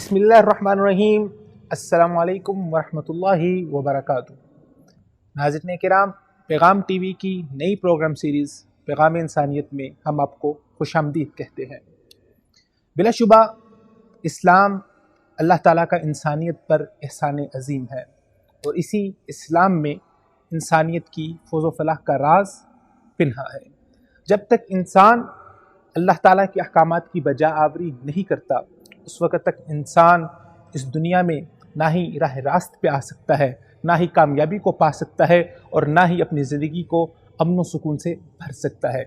بسم اللہ الرحمن الرحیم۔ السلام علیکم ورحمۃ اللہ وبرکاتہ۔ ناظرین کرام، پیغام ٹی وی کی نئی پروگرام سیریز پیغام انسانیت میں ہم آپ کو خوش آمدید کہتے ہیں۔ بلا شبہ اسلام اللہ تعالیٰ کا انسانیت پر احسان عظیم ہے، اور اسی اسلام میں انسانیت کی فوز و فلاح کا راز پنہا ہے۔ جب تک انسان اللہ تعالیٰ کے احکامات کی بجا آوری نہیں کرتا، اس وقت تک انسان اس دنیا میں نہ ہی راہ راست پہ آ سکتا ہے، نہ ہی کامیابی کو پا سکتا ہے، اور نہ ہی اپنی زندگی کو امن و سکون سے بھر سکتا ہے۔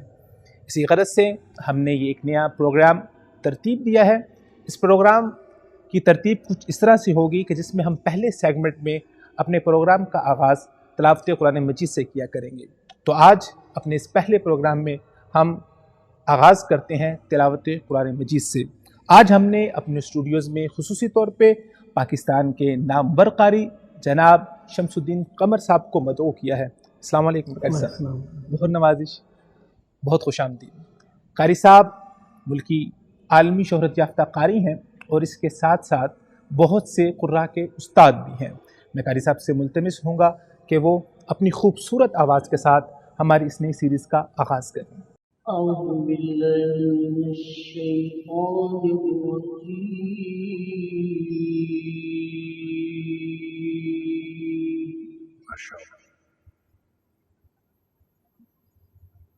اسی غرض سے ہم نے یہ ایک نیا پروگرام ترتیب دیا ہے۔ اس پروگرام کی ترتیب کچھ اس طرح سے ہوگی کہ جس میں ہم پہلے سیگمنٹ میں اپنے پروگرام کا آغاز تلاوت قرآن مجید سے کیا کریں گے۔ تو آج اپنے اس پہلے پروگرام میں ہم آغاز کرتے ہیں تلاوت قرآن مجید سے۔ آج ہم نے اپنے اسٹوڈیوز میں خصوصی طور پہ پاکستان کے نامور قاری جناب شمس الدین قمر صاحب کو مدعو کیا ہے۔ السلام علیکم قاری صاحب، بہت نوازش، بہت خوش آمدید۔ قاری صاحب ملکی عالمی شہرت یافتہ قاری ہیں، اور اس کے ساتھ ساتھ بہت سے قراء کے استاد بھی ہیں۔ میں قاری صاحب سے ملتمس ہوں گا کہ وہ اپنی خوبصورت آواز کے ساتھ ہماری اس نئی سیریز کا آغاز کریں۔ أعوذ بالله من الشيطان الرجيم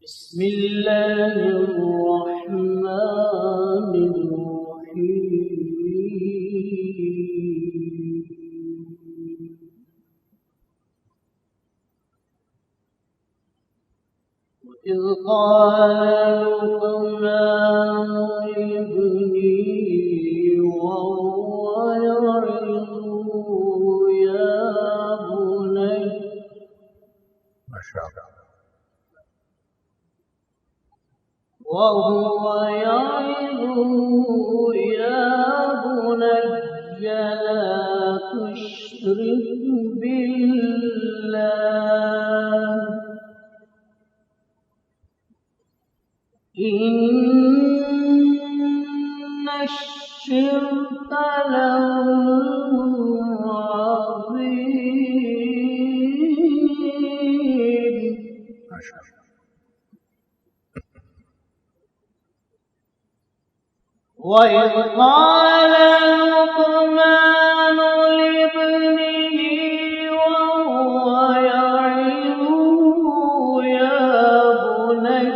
بسم الله الرحمن الرحيم إذ قال لقمان لابنه وهو يعظه يا بني لا تشرك بالله إن الشرك لظلم عظيم وإذ قال لقمان لابنه وهو يعظه يا بني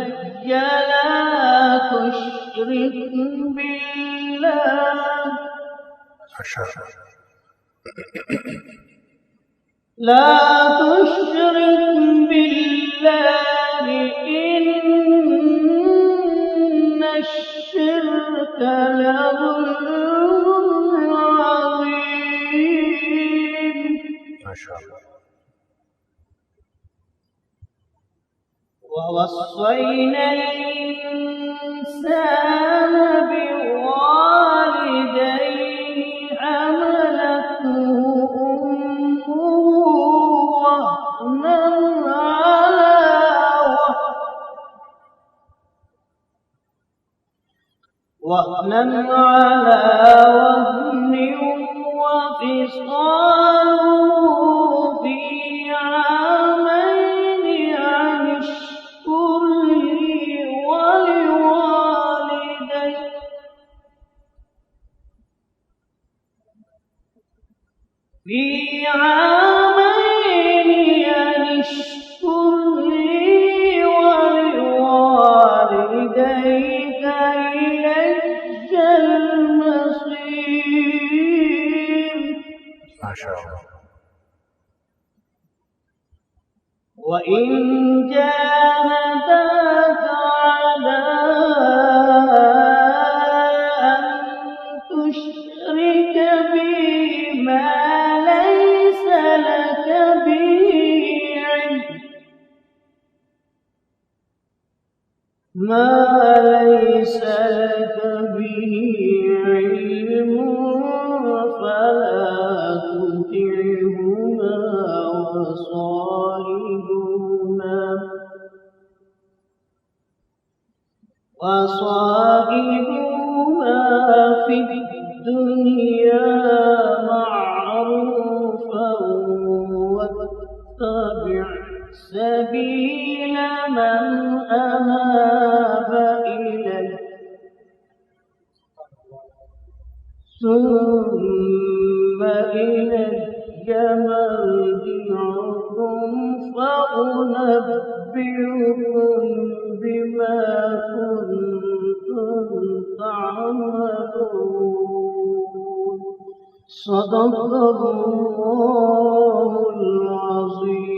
لا تشرك بالله لا تشرك بالله إن الشرك لظلم عظيم ووصينا الإنسان بوالديه حملته أمه وهنا على وهن وفصاله في عامين أن اشكر لي ولوالديك إلي المصير وإن جاهداك على أن تشرك بي ما ليس لك به علم فلا تطعهما وصاحبهما في الدنيا معروفا واتبع سبيل من أناب إليه ثم إلي مرجعكم فأنبئكم بما كنتم تعملون صدق الله العظيم.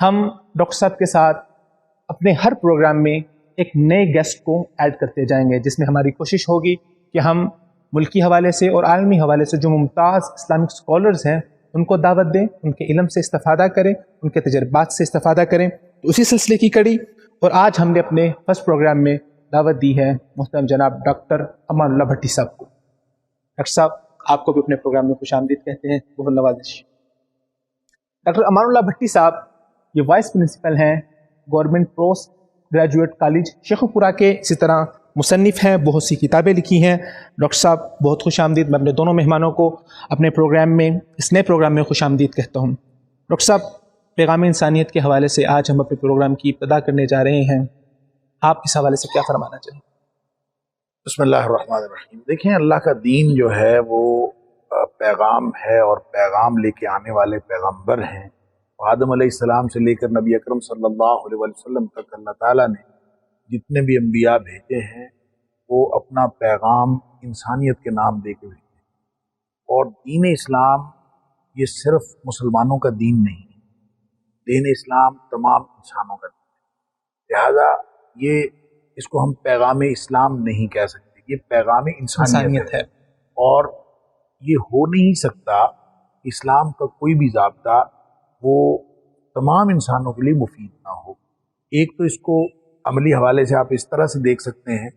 ہم ڈاکٹر صاحب کے ساتھ اپنے ہر پروگرام میں ایک نئے گیسٹ کو ایڈ کرتے جائیں گے، جس میں ہماری کوشش ہوگی کہ ہم ملکی حوالے سے اور عالمی حوالے سے جو ممتاز اسلامک اسکالرز ہیں ان کو دعوت دیں، ان کے علم سے استفادہ کریں، ان کے تجربات سے استفادہ کریں۔ تو اسی سلسلے کی کڑی اور آج ہم نے اپنے فرسٹ پروگرام میں دعوت دی ہے محترم جناب ڈاکٹر امان اللہ بھٹی صاحب کو۔ ڈاکٹر صاحب آپ کو بھی اپنے پروگرام میں خوش آمدید کہتے ہیں، بہت نوازش۔ ڈاکٹر امان اللہ بھٹی صاحب یہ وائس پرنسپل ہیں government post graduate college Shekau پورہ کے، اسی طرح مصنف ہیں، بہت سی کتابیں لکھی ہیں۔ ڈاکٹر صاحب بہت خوش آمدید، میں اپنے دونوں مہمانوں کو اپنے پروگرام میں اس نئے پروگرام میں خوش آمدید کہتا ہوں۔ ڈاکٹر صاحب پیغام انسانیت کے حوالے سے آج ہم اپنے پروگرام کی ابتدا کرنے جا رہے ہیں، آپ اس حوالے سے کیا فرمانا چاہیں؟ بسم اللہ الرحمن الرحیم۔ دیکھیں، اللہ کا دین جو ہے وہ پیغام ہے، اور پیغام لے کے آنے والے پیغمبر ہیں۔ آدم علیہ السلام سے لے کر نبی اکرم صلی اللہ علیہ وسلم تک اللہ تعالیٰ نے جتنے بھی انبیاء بھیجے ہیں وہ اپنا پیغام انسانیت کے نام دے کے بھیجے، اور دین اسلام یہ صرف مسلمانوں کا دین نہیں ہے، دین اسلام تمام انسانوں کا دین ہے۔ لہذا یہ اس کو ہم پیغام اسلام نہیں کہہ سکتے، یہ پیغام انسانیت ہے، اور یہ ہو نہیں سکتا اسلام کا کوئی بھی ضابطہ وہ تمام انسانوں کے لیے مفید نہ ہو۔ ایک تو اس کو عملی حوالے سے آپ اس طرح سے دیکھ سکتے ہیں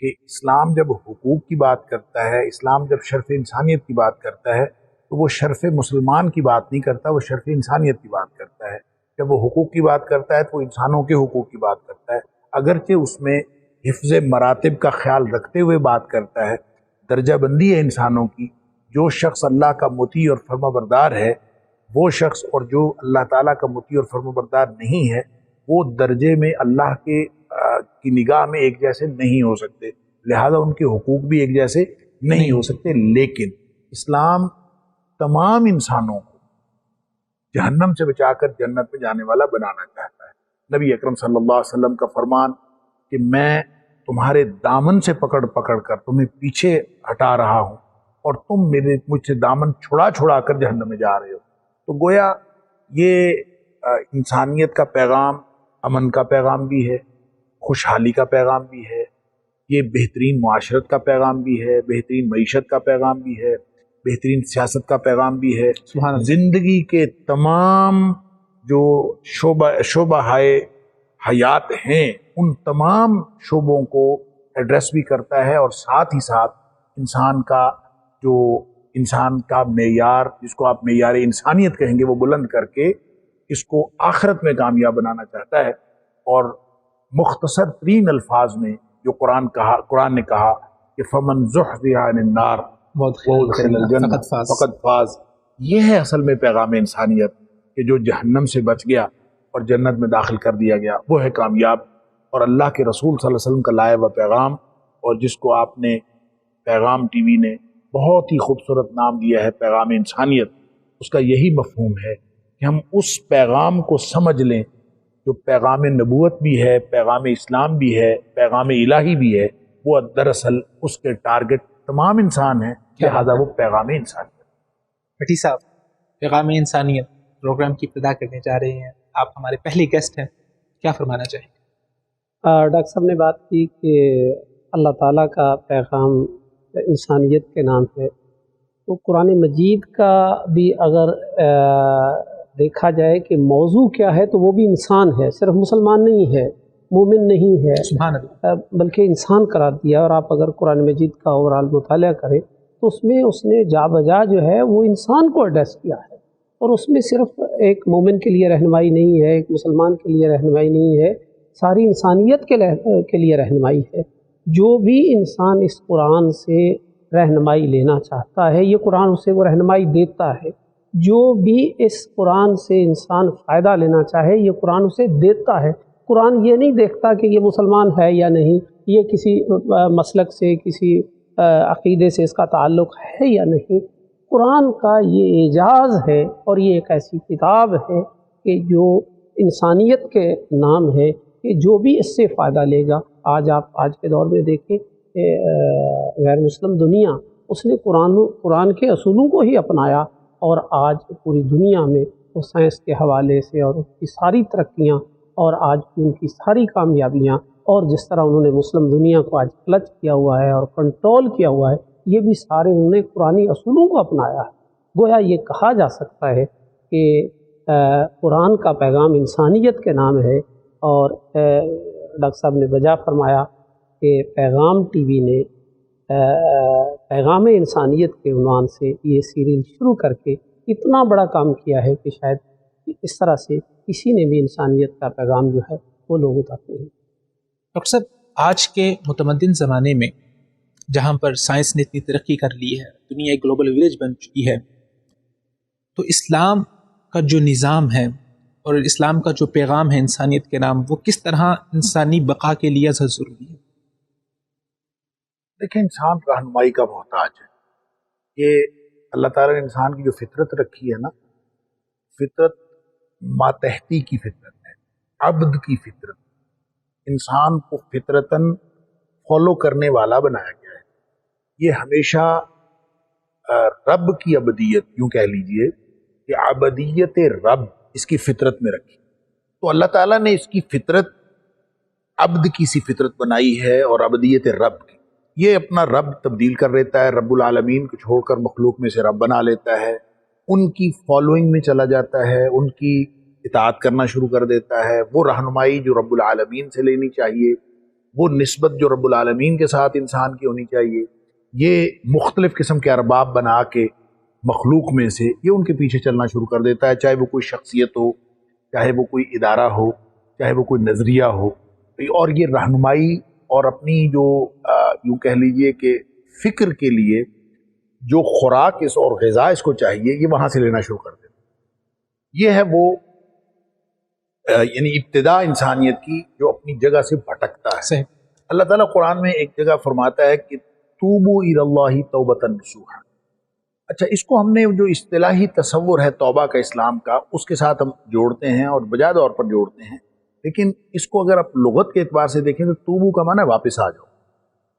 کہ اسلام جب حقوق کی بات کرتا ہے، اسلام جب شرف انسانیت کی بات کرتا ہے تو وہ شرف مسلمان کی بات نہیں کرتا، وہ شرف انسانیت کی بات کرتا ہے۔ جب وہ حقوق کی بات کرتا ہے تو وہ انسانوں کے حقوق کی بات کرتا ہے، اگرچہ اس میں حفظ مراتب کا خیال رکھتے ہوئے بات کرتا ہے، درجہ بندی ہے انسانوں کی۔ جو شخص اللہ کا مطیع اور فرما بردار ہے وہ شخص، اور جو اللہ تعالیٰ کا مطیع اور فرما بردار نہیں ہے، وہ درجے میں اللہ کی نگاہ میں ایک جیسے نہیں ہو سکتے، لہذا ان کے حقوق بھی ایک جیسے نہیں ہو سکتے۔ لیکن اسلام تمام انسانوں کو جہنم سے بچا کر جنت میں جانے والا بنانا چاہتا ہے۔ نبی اکرم صلی اللہ علیہ وسلم کا فرمان کہ میں تمہارے دامن سے پکڑ پکڑ کر تمہیں پیچھے ہٹا رہا ہوں، اور تم مجھ سے دامن چھڑا کر جہنم میں جا رہے ہو۔ تو گویا یہ انسانیت کا پیغام امن کا پیغام بھی ہے، خوشحالی کا پیغام بھی ہے، یہ بہترین معاشرت کا پیغام بھی ہے، بہترین معیشت کا پیغام بھی ہے، بہترین سیاست کا پیغام بھی ہے۔ زندگی کے تمام جو شعبہ حیات ہیں ان تمام شعبوں کو ایڈریس بھی کرتا ہے، اور ساتھ ہی ساتھ انسان کا معیار، جس کو آپ معیار انسانیت کہیں گے، وہ بلند کر کے اس کو آخرت میں کامیاب بنانا چاہتا ہے۔ اور مختصر ترین الفاظ میں جو قرآن نے کہا کہ فمن زحزح عن النار وادخل الجنہ فقد فاز، یہ ہے اصل میں پیغام انسانیت، کہ جو جہنم سے بچ گیا اور جنت میں داخل کر دیا گیا وہ ہے کامیاب۔ اور اللہ کے رسول صلی اللہ علیہ وسلم کا لایا ہوا پیغام، اور جس کو آپ نے پیغام ٹی وی نے بہت ہی خوبصورت نام دیا ہے پیغام انسانیت، اس کا یہی مفہوم ہے کہ ہم اس پیغام کو سمجھ لیں جو پیغام نبوت بھی ہے، پیغام اسلام بھی ہے، پیغام الہی بھی ہے، وہ دراصل اس کے ٹارگٹ تمام انسان ہیں، لہذا وہ پیغام انسانیت۔ بھٹی صاحب پیغام انسانیت پروگرام کی ابتدا کرنے جا رہے ہیں، آپ ہمارے پہلے گیسٹ ہیں، کیا فرمانا چاہیں گے؟ ڈاکٹر صاحب نے بات کی کہ اللہ تعالیٰ کا پیغام انسانیت کے نام ہے، تو قرآن مجید کا بھی اگر دیکھا جائے کہ موضوع کیا ہے تو وہ بھی انسان ہے، صرف مسلمان نہیں ہے، مومن نہیں ہے، سبحان اللہ، بلکہ انسان قرار دیا۔ اور آپ اگر قرآن مجید کا اوورال مطالعہ کریں تو اس میں اس نے جا بجا جو ہے وہ انسان کو ایڈریس کیا ہے، اور اس میں صرف ایک مومن کے لیے رہنمائی نہیں ہے، ایک مسلمان کے لیے رہنمائی نہیں ہے، ساری انسانیت کے لیے رہنمائی ہے۔ جو بھی انسان اس قرآن سے رہنمائی لینا چاہتا ہے، یہ قرآن اسے وہ رہنمائی دیتا ہے۔ جو بھی اس قرآن سے انسان فائدہ لینا چاہے، یہ قرآن اسے دیتا ہے۔ قرآن یہ نہیں دیکھتا کہ یہ مسلمان ہے یا نہیں، یہ کسی مسلک سے، کسی عقیدے سے اس کا تعلق ہے یا نہیں۔ قرآن کا یہ اعجاز ہے، اور یہ ایک ایسی کتاب ہے کہ جو انسانیت کے نام ہے، کہ جو بھی اس سے فائدہ لے گا۔ آج کے دور میں دیکھیں کہ غیر مسلم دنیا اس نے قرآن کے اصولوں کو ہی اپنایا، اور آج پوری دنیا میں تو سائنس کے حوالے سے اور ان کی ساری ترقیاں اور آج کی ان کی ساری کامیابیاں اور جس طرح انہوں نے مسلم دنیا کو آج کلچ کیا ہوا ہے اور کنٹرول کیا ہوا ہے، یہ بھی سارے انہوں نے قرآنی اصولوں کو اپنایا ہے۔ گویا یہ کہا جا سکتا ہے کہ قرآن کا پیغام انسانیت کے نام ہے، اور ڈاکٹر صاحب نے بجا فرمایا کہ پیغام ٹی وی نے پیغام انسانیت کے عنوان سے یہ سیریل شروع کر کے اتنا بڑا کام کیا ہے کہ شاید اس طرح سے کسی نے بھی انسانیت کا پیغام جو ہے وہ لوگوں تک نہیں۔ ڈاکٹر صاحب، آج کے متمدن زمانے میں جہاں پر سائنس نے اتنی ترقی کر لی ہے، دنیا ایک گلوبل ولیج بن چکی ہے، تو اسلام کا جو نظام ہے اور اسلام کا جو پیغام ہے انسانیت کے نام، وہ کس طرح انسانی بقا کے لیے ضروری ہے؟ دیکھیں، انسان رہنمائی کا محتاج ہے۔ یہ اللہ تعالیٰ نے انسان کی جو فطرت رکھی ہے نا، فطرت ماتحتی کی فطرت ہے، عبد کی فطرت۔ انسان کو فطرتاً فالو کرنے والا بنایا گیا ہے۔ یہ ہمیشہ رب کی عبدیت، یوں کہہ لیجئے کہ عبدیت رب اس کی فطرت میں رکھی۔ تو اللہ تعالیٰ نے اس کی فطرت عبد کی سی فطرت بنائی ہے اور عبدیت رب کی۔ یہ اپنا رب تبدیل کر لیتا ہے، رب العالمین کو چھوڑ کر مخلوق میں سے رب بنا لیتا ہے، ان کی فالوئنگ میں چلا جاتا ہے، ان کی اطاعت کرنا شروع کر دیتا ہے۔ وہ رہنمائی جو رب العالمین سے لینی چاہیے، وہ نسبت جو رب العالمین کے ساتھ انسان کی ہونی چاہیے، یہ مختلف قسم کے ارباب بنا کے مخلوق میں سے یہ ان کے پیچھے چلنا شروع کر دیتا ہے، چاہے وہ کوئی شخصیت ہو، چاہے وہ کوئی ادارہ ہو، چاہے وہ کوئی نظریہ ہو۔ اور یہ رہنمائی اور اپنی جو یوں کہہ لیجئے کہ فکر کے لیے جو خوراک اس اور غذا اس کو چاہیے، یہ وہاں سے لینا شروع کر دیتا ہے۔ یہ ہے وہ یعنی ابتدا انسانیت کی جو اپنی جگہ سے بھٹکتا ہے۔ صحیح۔ اللہ تعالیٰ قرآن میں ایک جگہ فرماتا ہے کہ توبوا الی اللہ توبۃ نصوحا۔ اچھا، اس کو ہم نے جو اصطلاحی تصور ہے توبہ کا اسلام کا، اس کے ساتھ ہم جوڑتے ہیں اور بجا طور پر جوڑتے ہیں، لیکن اس کو اگر آپ لغت کے اعتبار سے دیکھیں تو توبو کا معنی ہے واپس آ جاؤ۔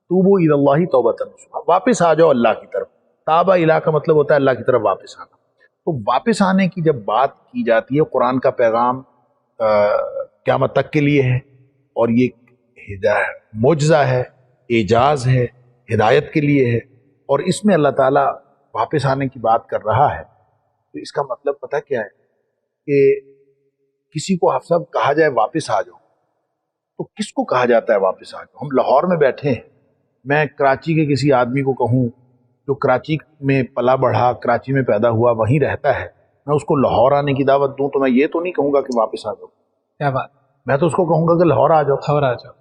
توبوا الی اللہ توبۃ نصوحا، واپس آ جاؤ اللہ کی طرف۔ تابہ الی کا مطلب ہوتا ہے اللہ کی طرف واپس آنا۔ تو واپس آنے کی جب بات کی جاتی ہے، قرآن کا پیغام قیامت تک کے لیے ہے، اور یہ معجزہ ہے، اعجاز ہے، ہدایت کے لیے ہے، اور اس میں اللہ تعالیٰ واپس آنے کی بات کر رہا ہے۔ تو اس کا مطلب پتہ کیا ہے کہ کسی کو آپ صاحب کہا جائے واپس آ جاؤ، تو کس کو کہا جاتا ہے واپس آ جاؤ؟ ہم لاہور میں بیٹھے ہیں، میں کراچی کے کسی آدمی کو کہوں جو کراچی میں پلا بڑھا، کراچی میں پیدا ہوا، وہیں رہتا ہے، میں اس کو لاہور آنے کی دعوت دوں تو میں یہ تو نہیں کہوں گا کہ واپس آ جاؤ۔ کیا بات، میں تو اس کو کہوں گا کہ لاہور آ جاؤ۔ لاہور آ جاؤ،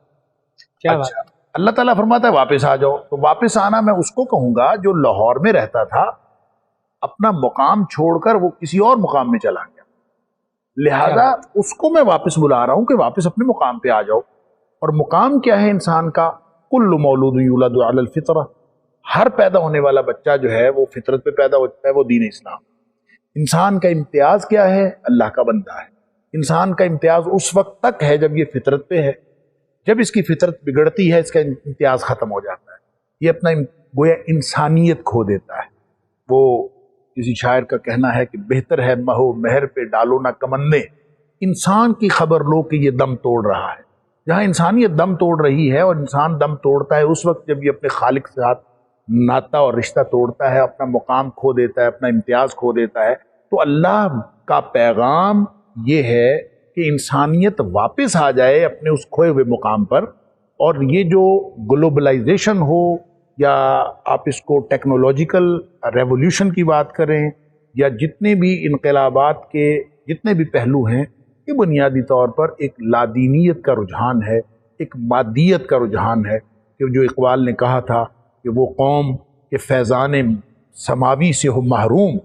کیا بات۔ اچھا، اللہ تعالیٰ فرماتا ہے واپس آ جاؤ، تو واپس آنا میں اس کو کہوں گا جو لاہور میں رہتا تھا، اپنا مقام چھوڑ کر وہ کسی اور مقام میں چلا گیا، لہذا اس کو میں واپس بلا رہا ہوں کہ واپس اپنے مقام پہ آ جاؤ۔ اور مقام کیا ہے انسان کا؟ کل مولود یولد علی الفطرہ، ہر پیدا ہونے والا بچہ جو ہے وہ فطرت پہ پیدا ہوتا ہے، وہ دین اسلام۔ انسان کا امتیاز کیا ہے؟ اللہ کا بندہ ہے۔ انسان کا امتیاز اس وقت تک ہے جب یہ فطرت پہ ہے، جب اس کی فطرت بگڑتی ہے اس کا امتیاز ختم ہو جاتا ہے، یہ اپنا گویا انسانیت کھو دیتا ہے۔ وہ کسی شاعر کا کہنا ہے کہ بہتر ہے مہو مہر پہ ڈالو نہ کمندے، انسان کی خبر لو کہ یہ دم توڑ رہا ہے۔ جہاں انسانیت دم توڑ رہی ہے، اور انسان دم توڑتا ہے اس وقت جب یہ اپنے خالق کے ساتھ ناطہ اور رشتہ توڑتا ہے، اپنا مقام کھو دیتا ہے، اپنا امتیاز کھو دیتا ہے۔ تو اللہ کا پیغام یہ ہے کہ انسانیت واپس آ جائے اپنے اس کھوئے ہوئے مقام پر، اور یہ جو گلوبلائزیشن ہو یا آپ اس کو ٹیکنالوجیکل ریولوشن کی بات کریں، یا جتنے بھی انقلابات کے جتنے بھی پہلو ہیں، یہ بنیادی طور پر ایک لادینیت کا رجحان ہے، ایک مادیت کا رجحان ہے، کہ جو اقبال نے کہا تھا کہ وہ قوم کے فیضان سماوی سے ہو محروم،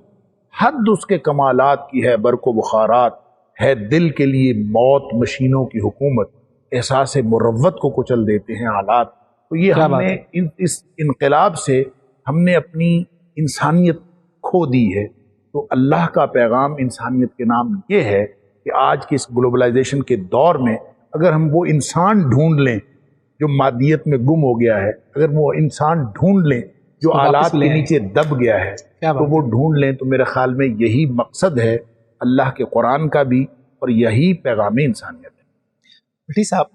حد اس کے کمالات کی ہے برق و بخارات، ہے دل کے لیے موت مشینوں کی حکومت، احساس مروت کو کچل دیتے ہیں حالات۔ تو یہ ہم نے اس انقلاب سے ہم نے اپنی انسانیت کھو دی ہے۔ تو اللہ کا پیغام انسانیت کے نام یہ ہے کہ آج کے اس گلوبلائزیشن کے دور میں اگر ہم وہ انسان ڈھونڈ لیں جو مادیت میں گم ہو گیا ہے، اگر وہ انسان ڈھونڈ لیں جو آلات کے نیچے دب گیا ہے، تو وہ ڈھونڈ لیں، تو میرے خیال میں یہی مقصد ہے اللہ کے قرآن کا بھی، اور یہی پیغام انسانیت ہے۔ بھٹی صاحب،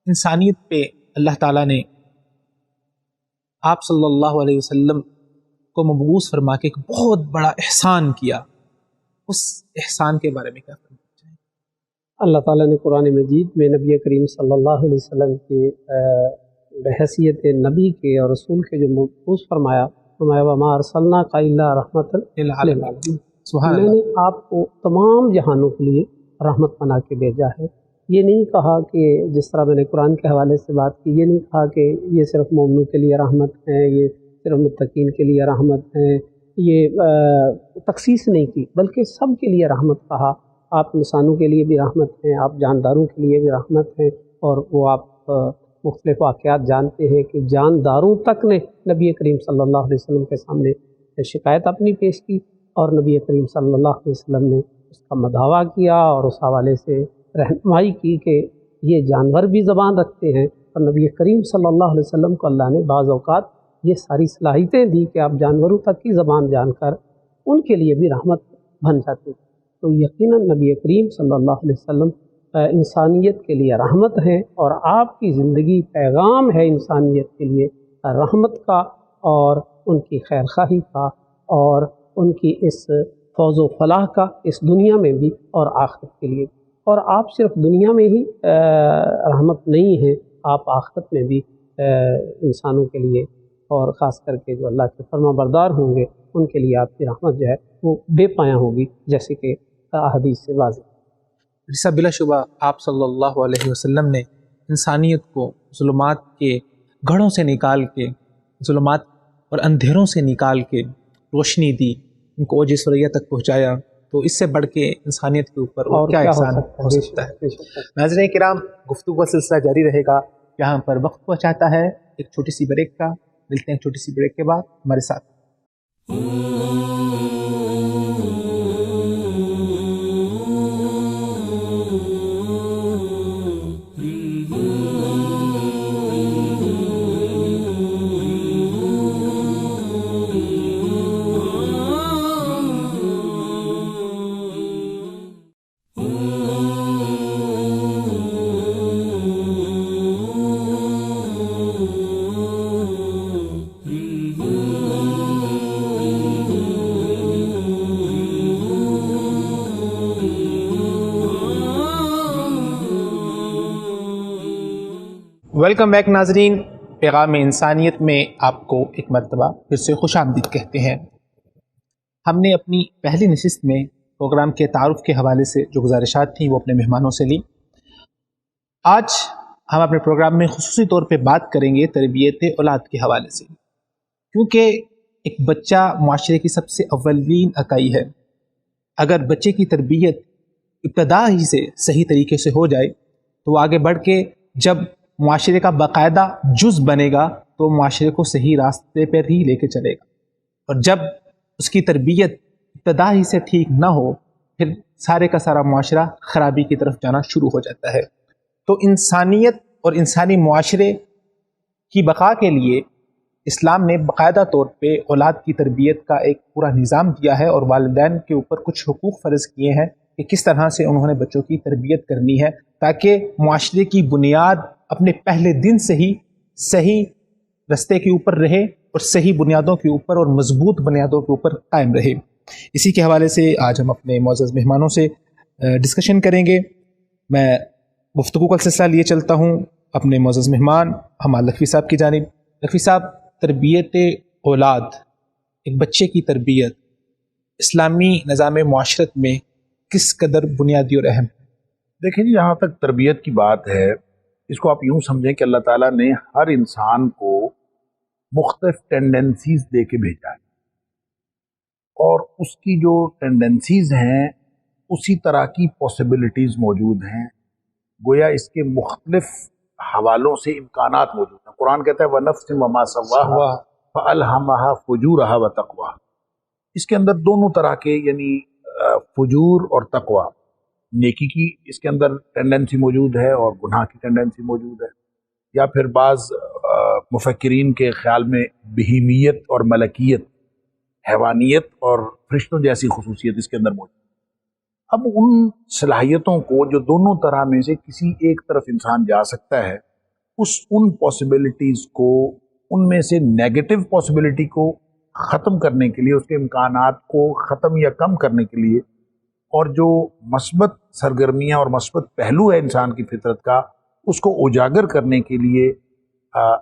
انسانیت پہ اللہ تعالیٰ نے آپ صلی اللہ علیہ وسلم کو مبعوث فرما کے ایک بہت بڑا احسان کیا، اس احسان کے بارے میں کیا فرمانا چاہیں؟ اللہ تعالیٰ نے قرآن مجید میں نبی کریم صلی اللہ علیہ وسلم کے بحیثیت نبی کے اور رسول کے جو مبعوث فرمایا وَمَا أَرْسَلْنَاكَ إِلَّا رَحْمَةً لِلْعَالَمِينَ، سبحان میں اللہ۔ نے آپ کو تمام جہانوں کے لیے رحمت بنا کے بھیجا ہے۔ یہ نہیں کہا کہ جس طرح میں نے قرآن کے حوالے سے بات کی، یہ نہیں کہا کہ یہ صرف مومنوں کے لیے رحمت ہے، یہ صرف متقین کے لیے رحمت ہے، یہ تخصیص نہیں کی، بلکہ سب کے لیے رحمت کہا۔ آپ انسانوں کے لیے بھی رحمت ہیں، آپ جانداروں کے لیے بھی رحمت ہیں، اور وہ آپ مختلف واقعات جانتے ہیں کہ جانداروں تک نے نبی کریم صلی اللہ علیہ وسلم کے سامنے شکایت اپنی پیش کی، اور نبی کریم صلی اللہ علیہ وسلم نے اس کا مداوع کیا اور اس حوالے سے رہنمائی کی کہ یہ جانور بھی زبان رکھتے ہیں، اور نبی کریم صلی اللہ علیہ وسلم کو اللہ نے بعض اوقات یہ ساری صلاحیتیں دی کہ آپ جانوروں تک کی زبان جان کر ان کے لیے بھی رحمت بن جاتے ہیں۔ تو یقیناً نبی کریم صلی اللہ علیہ وسلم انسانیت کے لیے رحمت ہے، اور آپ کی زندگی پیغام ہے انسانیت کے لیے رحمت کا، اور ان کی خیر خواہی کا، اور ان کی اس فوز و فلاح کا، اس دنیا میں بھی اور آخرت کے لیے۔ اور آپ صرف دنیا میں ہی رحمت نہیں ہیں، آپ آخرت میں بھی انسانوں کے لیے، اور خاص کر کے جو اللہ کے فرما بردار ہوں گے ان کے لیے آپ کی رحمت جو ہے وہ بے پایاں ہوگی، جیسے کہ احادیث سے واضح۔ جیسا بلا شبہ آپ صلی اللہ علیہ وسلم نے انسانیت کو ظلمات کے گڑھوں سے نکال کے، ظلمات اور اندھیروں سے نکال کے روشنی دی، ان کو اوج ثریا تک پہنچایا، تو اس سے بڑھ کے انسانیت کے اوپر اور کیا احسان ہو سکتا ہے۔ ناظرین کرام، گفتگو کا سلسلہ جاری رہے گا، یہاں پر وقت پہنچاتا ہے ایک چھوٹی سی بریک کا۔ ملتے ہیں ایک چھوٹی سی بریک کے بعد، ہمارے ساتھ۔ ویلکم بیک ناظرین، پیغام انسانیت میں آپ کو ایک مرتبہ پھر سے خوش آمدید کہتے ہیں۔ ہم نے اپنی پہلی نشست میں پروگرام کے تعارف کے حوالے سے جو گزارشات تھیں وہ اپنے مہمانوں سے لی۔ آج ہم اپنے پروگرام میں خصوصی طور پہ بات کریں گے تربیت اولاد کے حوالے سے، کیونکہ ایک بچہ معاشرے کی سب سے اولین اکائی ہے۔ اگر بچے کی تربیت ابتدا ہی سے صحیح طریقے سے ہو جائے تو وہ آگے بڑھ کے جب معاشرے کا باقاعدہ جز بنے گا تو معاشرے کو صحیح راستے پر ہی لے کے چلے گا، اور جب اس کی تربیت ابتدا ہی سے ٹھیک نہ ہو پھر سارے کا سارا معاشرہ خرابی کی طرف جانا شروع ہو جاتا ہے۔ تو انسانیت اور انسانی معاشرے کی بقا کے لیے اسلام نے باقاعدہ طور پہ اولاد کی تربیت کا ایک پورا نظام دیا ہے، اور والدین کے اوپر کچھ حقوق فرض کیے ہیں کہ کس طرح سے انہوں نے بچوں کی تربیت کرنی ہے تاکہ معاشرے کی بنیاد اپنے پہلے دن سے ہی صحیح رستے کے اوپر رہے، اور صحیح بنیادوں کے اوپر اور مضبوط بنیادوں کے اوپر قائم رہے۔ اسی کے حوالے سے آج ہم اپنے معزز مہمانوں سے ڈسکشن کریں گے۔ میں گفتگو کا سلسلہ لیے چلتا ہوں اپنے معزز مہمان حماد لکھوی صاحب کی جانب۔ لکھوی صاحب، تربیت اولاد، ایک بچے کی تربیت اسلامی نظام معاشرت میں کس قدر بنیادی اور اہم ہے؟ دیکھیں جی، جہاں تک تربیت کی بات ہے، اس کو آپ یوں سمجھیں کہ اللہ تعالیٰ نے ہر انسان کو مختلف ٹینڈنسیز دے کے بھیجا ہے، اور اس کی جو ٹینڈنسیز ہیں اسی طرح کی پاسبلٹیز موجود ہیں، گویا اس کے مختلف حوالوں سے امکانات موجود ہیں۔ قرآن کہتا ہے وَنَفْسٍ وَمَا سَوَّاهَا فَأَلْهَمَهَا فُجُورَهَا وَتَقْوَاهَا۔ اس کے اندر دونوں طرح کے، یعنی فجور اور تقوی، نیکی کی اس کے اندر ٹینڈنسی موجود ہے اور گناہ کی ٹینڈنسی موجود ہے، یا پھر بعض مفکرین کے خیال میں بہیمیت اور ملکیت، حیوانیت اور فرشتوں جیسی خصوصیت اس کے اندر موجود ہے۔ اب ان صلاحیتوں کو جو دونوں طرح میں سے کسی ایک طرف انسان جا سکتا ہے، ان پاسبلٹیز کو، ان میں سے نیگیٹو پاسبلٹی کو ختم کرنے کے لیے، اس کے امکانات کو ختم یا کم کرنے کے لیے، اور جو مثبت سرگرمیاں اور مثبت پہلو ہے انسان کی فطرت کا، اس کو اجاگر کرنے کے لیے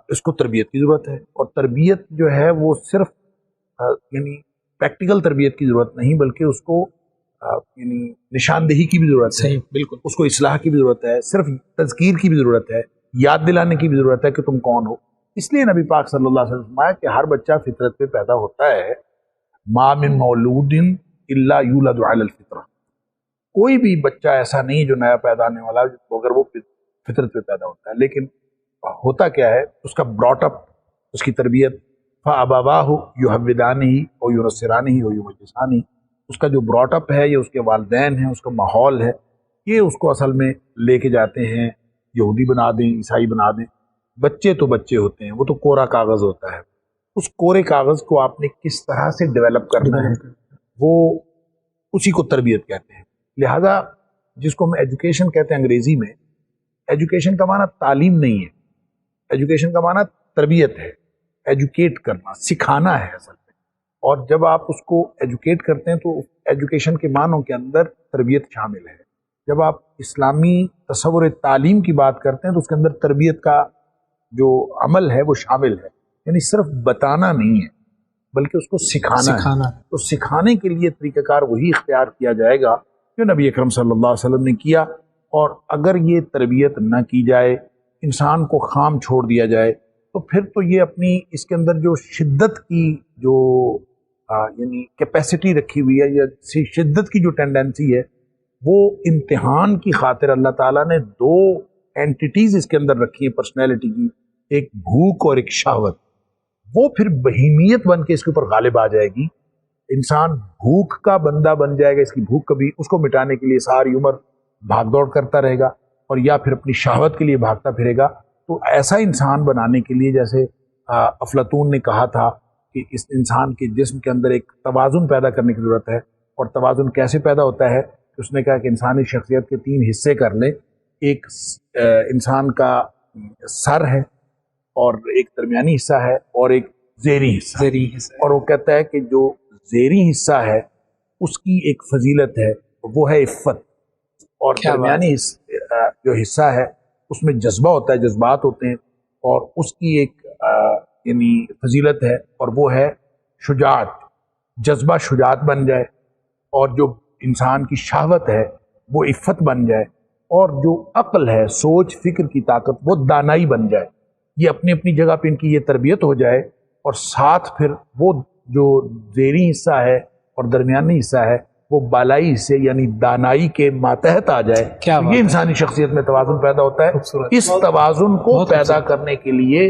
اس کو تربیت کی ضرورت ہے. اور تربیت جو ہے وہ صرف یعنی پریکٹیکل تربیت کی ضرورت نہیں، بلکہ اس کو یعنی نشاندہی کی بھی ضرورت ہے. صحیح، بالکل. اس کو اصلاح کی بھی ضرورت ہے، صرف تذکیر کی بھی ضرورت ہے، یاد دلانے کی بھی ضرورت ہے کہ تم کون ہو. اس لیے نبی پاک صلی اللہ علیہ وسلم نے فرمایا کہ ہر بچہ فطرت پہ پیدا ہوتا ہے. ما من مولود الا یولد علی الفطرہ، کوئی بھی بچہ ایسا نہیں جو نیا پیدا ہونے والا اگر وہ فطرت پہ پیدا ہوتا ہے. لیکن ہوتا کیا ہے، اس کا براٹ اپ، اس کی تربیت، فابواہ یحودانہ او ینصرانہ او یمجسانہ، اس کا جو براٹ اپ ہے، یہ اس کے والدین ہیں، اس کا ماحول ہے، یہ اس کو اصل میں لے کے جاتے ہیں یہودی بنا دیں، عیسائی بنا دیں. بچے تو بچے ہوتے ہیں، وہ تو کورا کاغذ ہوتا ہے. اس کورے کاغذ کو آپ نے کس طرح سے ڈیولپ کرنا ہے، وہ اسی کو تربیت کہتے ہیں. لہذا جس کو ہم ایجوکیشن کہتے ہیں انگریزی میں، ایجوکیشن کا معنی تعلیم نہیں ہے، ایجوکیشن کا معنی تربیت ہے، ایجوکیٹ کرنا، سکھانا ہے اصل میں. اور جب آپ اس کو ایجوکیٹ کرتے ہیں تو ایجوکیشن کے معنوں کے اندر تربیت شامل ہے. جب آپ اسلامی تصور تعلیم کی بات کرتے ہیں تو اس کے اندر تربیت کا جو عمل ہے وہ شامل ہے. یعنی صرف بتانا نہیں ہے بلکہ اس کو سکھانا ہے. تو سکھانے کے لیے طریقہ کار وہی اختیار کیا جائے گا جو نبی اکرم صلی اللہ علیہ وسلم نے کیا. اور اگر یہ تربیت نہ کی جائے، انسان کو خام چھوڑ دیا جائے، تو پھر تو یہ اپنی اس کے اندر جو شدت کی جو یعنی کیپیسٹی رکھی ہوئی ہے، یا شدت کی جو ٹینڈنسی ہے، وہ امتحان کی خاطر اللہ تعالیٰ نے دو اینٹیٹیز اس کے اندر رکھی ہیں پرسنالٹی کی، ایک بھوک اور ایک شہوت. وہ پھر بہیمیت بن کے اس کے اوپر غالب آ جائے گی. انسان بھوک کا بندہ بن جائے گا، اس کی بھوک کبھی اس کو مٹانے کے لیے ساری عمر بھاگ دوڑ کرتا رہے گا، اور یا پھر اپنی شہوت کے لیے بھاگتا پھرے گا. تو ایسا انسان بنانے کے لیے، جیسے افلاطون نے کہا تھا کہ اس انسان کے جسم کے اندر ایک توازن پیدا کرنے کی ضرورت ہے. اور توازن کیسے پیدا ہوتا ہے؟ اس نے کہا کہ انسانی شخصیت کے 3 حصے کر لیں. ایک انسان کا سر ہے، اور ایک درمیانی حصہ ہے، اور ایک زیریں حصہ. اور وہ کہتا ہے کہ جو زیریں حصہ ہے اس کی ایک فضیلت ہے، وہ ہے عفت. اور درمیانی جو حصہ ہے اس میں جذبہ ہوتا ہے، جذبات ہوتے ہیں، اور اس کی ایک یعنی فضیلت ہے، اور وہ ہے شجاعت. جذبہ شجاعت بن جائے، اور جو انسان کی شہوت ہے وہ عفت بن جائے، اور جو عقل ہے، سوچ فکر کی طاقت، وہ دانائی بن جائے. یہ اپنی اپنی جگہ پہ ان کی یہ تربیت ہو جائے، اور ساتھ پھر وہ جو زیریں حصہ ہے اور درمیانی حصہ ہے وہ بالائی حصے یعنی دانائی کے ماتحت آ جائے. یہ انسانی شخصیت میں توازن پیدا ہوتا ہے. اس توازن کو پیدا کرنے کے لیے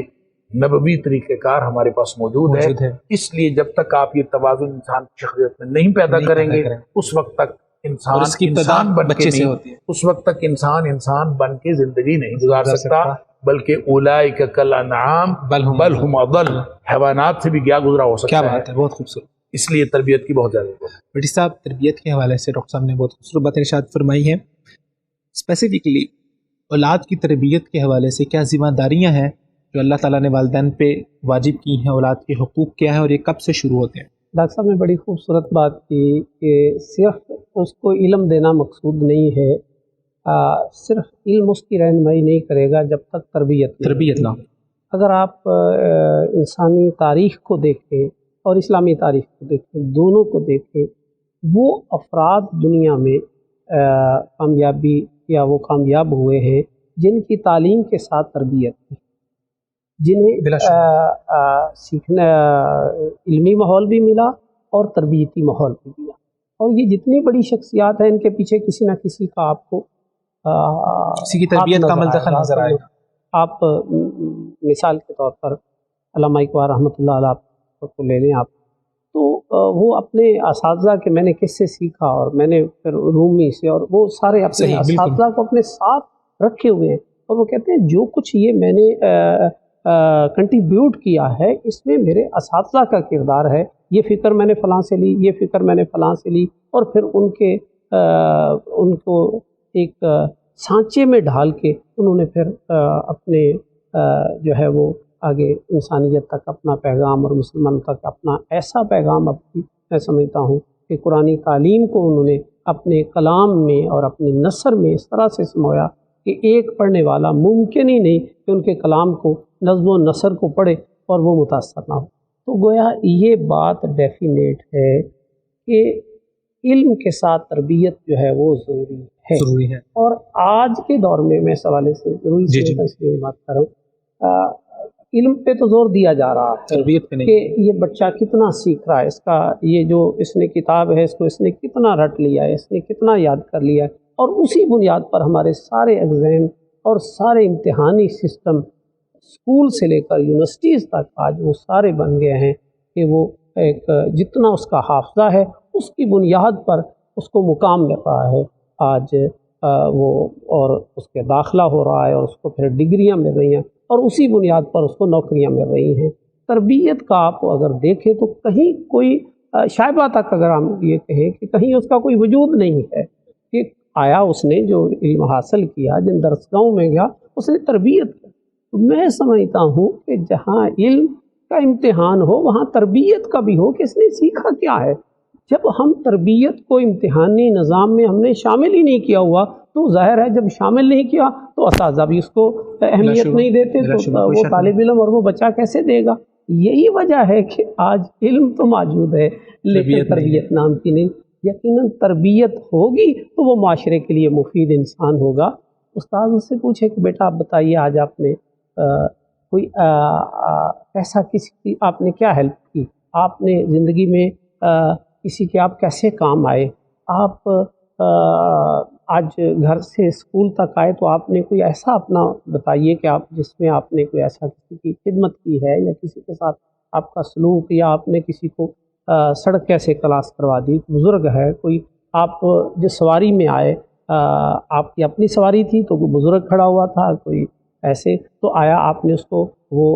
نبوی طریقہ کار ہمارے پاس موجود ہے. اس لیے جب تک آپ یہ توازن انسان کی شخصیت میں نہیں پیدا کریں گے، اس وقت تک انسان بن کے نہیں، اس وقت تک انسان بن کے زندگی نہیں گزار سکتا، بلکہ اولئک کالانعام بل ہم اضل، حیوانات سے بھی گیا گزرا ہو سکتا ہے. کیا بات ہے، بہت خوبصورت. اس لیے تربیت کی بہت زیادہ ضرورت ہے. بٹی صاحب، تربیت کے حوالے سے ڈاکٹر صاحب نے بہت خوبصورت باتیں ارشاد فرمائی ہیں. اسپیسیفکلی اولاد کی تربیت کے حوالے سے کیا ذمہ داریاں ہیں جو اللہ تعالیٰ نے والدین پہ واجب کی ہیں؟ اولاد کے حقوق کیا ہیں اور یہ کب سے شروع ہوتے ہیں؟ ڈاکٹر صاحب نے بڑی خوبصورت بات کی کہ صرف اس کو علم دینا مقصود نہیں ہے، صرف علم اس کی رہنمائی نہیں کرے گا جب تک تربیت نہ ہو. اگر آپ انسانی تاریخ کو دیکھیں اور اسلامی تاریخ کو دیکھیں، دونوں کو دیکھیں، وہ افراد دنیا میں کامیابی یا وہ کامیاب ہوئے ہیں جن کی تعلیم کے ساتھ تربیت تھی، جنہیں سیکھنا علمی ماحول بھی ملا اور تربیتی ماحول بھی ملا. اور یہ جتنی بڑی شخصیات ہیں ان کے پیچھے کسی نہ کسی کا آپ کو کسی کی تربیت کا عمل دخل نظر آئے گا. آپ مثال کے طور پر علامہ اقبال رحمۃ اللہ علیہ کو لے لیں آپ، تو وہ اپنے اساتذہ کے میں نے کس سے سیکھا، اور میں نے پھر رومی سے، اور وہ سارے اپنے اساتذہ کو اپنے ساتھ رکھے ہوئے ہیں، اور وہ کہتے ہیں جو کچھ یہ میں نے کنٹریبیوٹ کیا ہے اس میں میرے اساتذہ کا کردار ہے. یہ فکر میں نے فلاں سے لی، یہ فکر میں نے فلاں سے لی، اور پھر ان کے ان کو ایک سانچے میں ڈھال کے انہوں نے پھر اپنے جو ہے وہ آگے انسانیت تک اپنا پیغام اور مسلمانوں تک اپنا ایسا پیغام اپنی میں سمجھتا ہوں کہ قرآن تعلیم کو انہوں نے اپنے کلام میں اور اپنی نثر میں اس طرح سے سمویا کہ ایک پڑھنے والا ممکن ہی نہیں کہ ان کے کلام کو نظم و نثر کو پڑھے اور وہ متاثر نہ ہو۔ تو گویا یہ بات ڈیفینیٹ ہے کہ علم کے ساتھ تربیت جو ہے وہ ضروری ہے اور آج کے دور میں اس حوالے سے ضروری اس لیے بات کر رہا ہوں، علم پہ تو زور دیا جا رہا ہے تربیت پہ نہیں، کہ یہ بچہ کتنا سیکھ رہا ہے، اس کا یہ جو اس نے کتاب ہے اس کو اس نے کتنا رٹ لیا ہے، اس نے کتنا یاد کر لیا ہے، اور اسی بنیاد پر ہمارے سارے ایگزام اور سارے امتحانی سسٹم اسکول سے لے کر یونیورسٹیز تک آج وہ سارے بن گئے ہیں کہ وہ ایک جتنا اس کا حافظہ ہے اس کی بنیاد پر اس کو مقام مل رہا ہے آج وہ، اور اس کے داخلہ ہو رہا ہے اور اس کو پھر ڈگریاں مل رہی ہیں اور اسی بنیاد پر اس کو نوکریاں مل رہی ہیں۔ تربیت کا آپ اگر دیکھیں تو کہیں کوئی شائبہ تک اگر ہم یہ کہیں کہ کہیں اس کا کوئی وجود نہیں ہے کہ آیا اس نے جو علم حاصل کیا، جن درسگاہوں میں گیا اس نے تربیت کی۔ میں سمجھتا ہوں کہ جہاں علم کا امتحان ہو وہاں تربیت کا بھی ہو کہ اس نے سیکھا کیا ہے۔ جب ہم تربیت کو امتحانی نظام میں ہم نے شامل ہی نہیں کیا ہوا تو ظاہر ہے جب شامل نہیں کیا تو اساتذہ بھی اس کو اہمیت نہیں دیتے تو وہ طالب علم اور وہ بچہ کیسے دے گا۔ یہی وجہ ہے کہ آج علم تو موجود ہے لیکن تربیت نام کی نہیں۔ یقیناً تربیت ہوگی تو وہ معاشرے کے لیے مفید انسان ہوگا۔ استاد اس سے پوچھے کہ بیٹا آپ بتائیے آج آپ نے کوئی ایسا کسی کی آپ نے کیا ہیلپ کی، آپ نے زندگی میں کسی کے آپ کیسے کام آئے، آپ آج گھر سے اسکول تک آئے تو آپ نے کوئی ایسا اپنا بتائیے کہ آپ جس میں آپ نے کوئی ایسا کسی کی خدمت کی ہے یا کسی کے ساتھ آپ کا سلوک، یا آپ نے کسی کو سڑک کیسے کلاس کروا دی، بزرگ ہے کوئی، آپ جس سواری میں آئے آپ کی اپنی سواری تھی تو کوئی بزرگ کھڑا ہوا تھا، کوئی ایسے تو آیا آپ نے اس کو وہ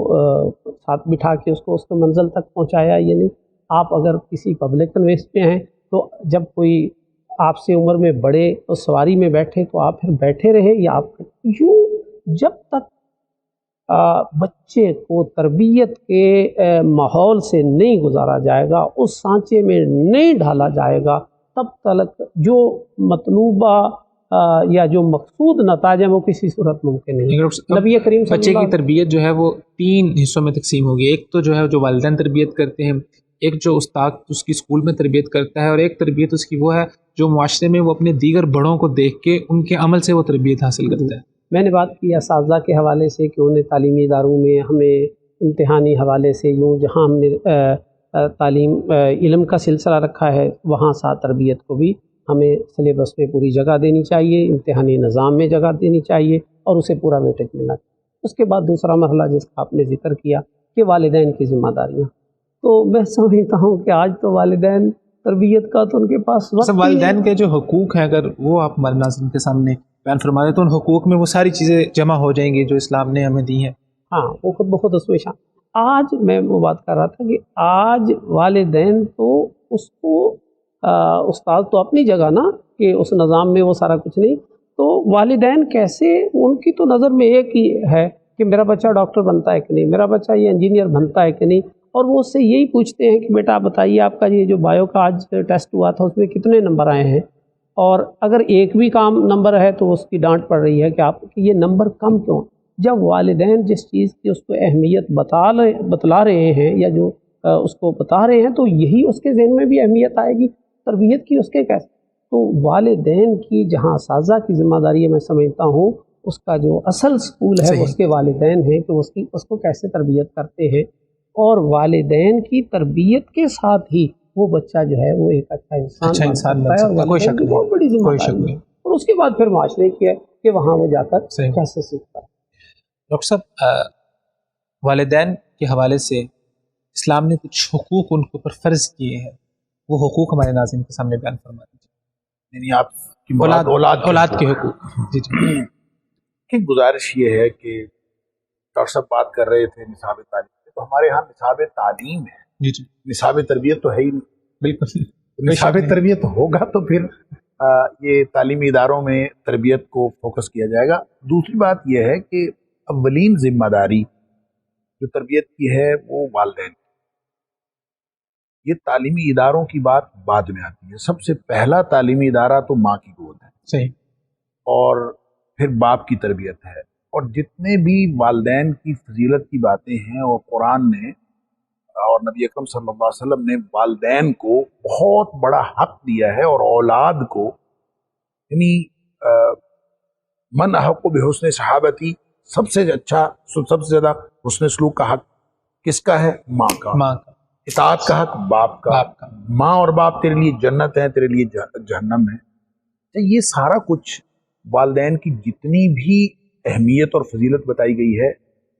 ساتھ بٹھا کے اس کو منزل تک پہنچایا یا نہیں۔ آپ اگر کسی پبلک کنوینس پہ ہیں تو جب کوئی آپ سے عمر میں بڑے اس سواری میں بیٹھے تو آپ پھر بیٹھے رہے یا آپ یوں جب تک بچے کو تربیت کے ماحول سے نہیں گزارا جائے گا، اس سانچے میں نہیں ڈھالا جائے گا، تب تک جو مطلوبہ یا جو مقصود نتائج ہیں وہ کسی صورت ممکن نہیں۔ نبی کریم صلی اللہ علیہ وسلم بچے کی تربیت جو ہے وہ 3 حصوں میں تقسیم ہوگی، ایک تو جو ہے جو والدین تربیت کرتے ہیں، ایک جو استاد اس کی اسکول میں تربیت کرتا ہے، اور ایک تربیت اس کی وہ ہے جو معاشرے میں وہ اپنے دیگر بڑوں کو دیکھ کے ان کے عمل سے وہ تربیت حاصل کرتا ہے۔ میں نے بات کی اساتذہ کے حوالے سے کہ انہیں تعلیمی اداروں میں ہمیں امتحانی حوالے سے یوں جہاں ہم نے تعلیم علم کا سلسلہ رکھا ہے وہاں ساتھ تربیت کو بھی ہمیں سلیبس میں پوری جگہ دینی چاہیے، امتحانی نظام میں جگہ دینی چاہیے اور اسے پورا ویٹیج ملنا چاہیے۔ اس کے بعد دوسرا مرحلہ جس کا آپ نے ذکر کیا کہ والدین کی ذمہ داریاں، تو میں سمجھتا ہوں کہ آج تو والدین تربیت کا تو ان کے پاس وقت، والدین کے جو حقوق ہیں اگر وہ آپ ہمارے ناظرین کے سامنے بیان فرما دیں تو ان حقوق میں وہ ساری چیزیں جمع ہو جائیں گی جو اسلام نے ہمیں دی ہیں۔ ہاں وہ خود بخود اس میں شامل۔ آج میں وہ بات کر رہا تھا کہ آج والدین تو اس کو استاد تو اپنی جگہ نا کہ اس نظام میں وہ سارا کچھ نہیں، تو والدین کیسے ان کی تو نظر میں ایک ہی ہے کہ میرا بچہ ڈاکٹر بنتا ہے کہ نہیں، میرا بچہ یہ انجینئر بنتا ہے کہ نہیں، اور وہ اس سے یہی پوچھتے ہیں کہ بیٹا آپ بتائیے آپ کا یہ جو بایو کا آج ٹیسٹ ہوا تھا اس میں کتنے نمبر آئے ہیں، اور اگر ایک بھی کام نمبر ہے تو اس کی ڈانٹ پڑ رہی ہے کہ آپ کہ یہ نمبر کم کیوں۔ جب والدین جس چیز کی اس کو اہمیت بتلا رہے ہیں یا جو اس کو بتا رہے ہیں تو یہی اس کے ذہن میں بھی اہمیت آئے گی تربیت کی اس کے کیسے۔ تو والدین کی جہاں اساتذہ کی ذمہ داری ہے میں سمجھتا ہوں اس کا جو اصل سکول ہے وہ اس کے والدین ہیں کہ اس کو کیسے تربیت کرتے ہیں، اور والدین کی تربیت کے ساتھ ہی وہ بچہ جو ہے وہ ایک اچھا انسان بنتا ہے، اور والدین کی بہت بڑی ذمہ داری ہے، اور اس کے بعد پھر معاشرے کی ہے کہ وہاں وہ جا کر کیسے سیکھتا ہے۔ ڈاکٹر صاحب والدین کے حوالے سے اسلام نے کچھ حقوق ان کے اوپر فرض کیے ہیں، وہ حقوق ہمارے ناظرین کے سامنے بیان فرما دیجیے۔ یعنی آپ کی اولاد کے حقوق۔ جی جی کہ گزارش یہ ہے کہ ڈاکٹر صاحب بات کر رہے تھے نصاب تعلیم، تو ہمارے ہاں نصاب تعلیم ہے، جی جی نصاب تربیت تو ہے ہی نہیں۔ بالکل، نصاب تربیت ہوگا تو پھر یہ تعلیمی اداروں میں تربیت کو فوکس کیا جائے گا۔ دوسری بات یہ ہے کہ اولین ذمہ داری جو تربیت کی ہے وہ والدین، یہ تعلیمی اداروں کی بات بعد میں آتی ہے۔ سب سے پہلا تعلیمی ادارہ تو ماں کی گود ہے، صحیح، اور پھر باپ کی تربیت ہے، اور جتنے بھی والدین کی فضیلت کی باتیں ہیں، اور قرآن نے اور نبی اکرم صلی اللہ علیہ وسلم نے والدین کو بہت بڑا حق دیا ہے، اور اولاد کو، یعنی من احق بحسن صحابتی، سب سے اچھا، سب سے زیادہ حسن سلوک کا حق کس کا ہے؟ ماں کا۔ ماں کا، اطاعت کا حق باپ کا۔ باپ کا۔ ماں اور باپ تیرے لیے جنت ہے، تیرے لیے جہنم ہے۔ تو یہ سارا کچھ والدین کی جتنی بھی اہمیت اور فضیلت بتائی گئی ہے،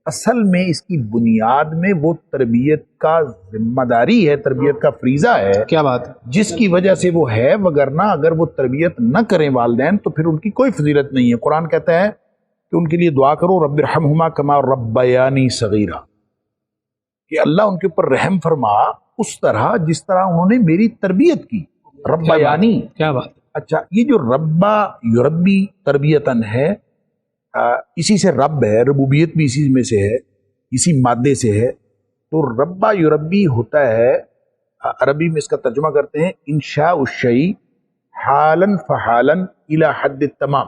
اصل میں اس کی بنیاد میں وہ تربیت کا ذمہ داری ہے، تربیت کا فریضہ ہے، کیا بات ہے، جس کی وجہ سے وہ ہے، وگرنہ اگر وہ تربیت نہ کریں والدین تو پھر ان کی کوئی فضیلت نہیں ہے۔ قرآن کہتا ہے کہ ان کے لیے دعا کرو، رب ارحمہما کما ربیانی صغیرا، کہ اللہ ان کے اوپر رحم فرما اس طرح جس طرح انہوں نے میری تربیت کی۔ ربیانی، کیا بات، اچھا، یہ جو ربا یربی تربیتاً ہے، اسی سے رب ہے، ربوبیت بھی اسی میں سے ہے، اسی مادے سے ہے۔ تو ربا یربی ہوتا ہے، عربی میں اس کا ترجمہ کرتے ہیں انشاء الشیء حالاً فحالاً الی حد التمام،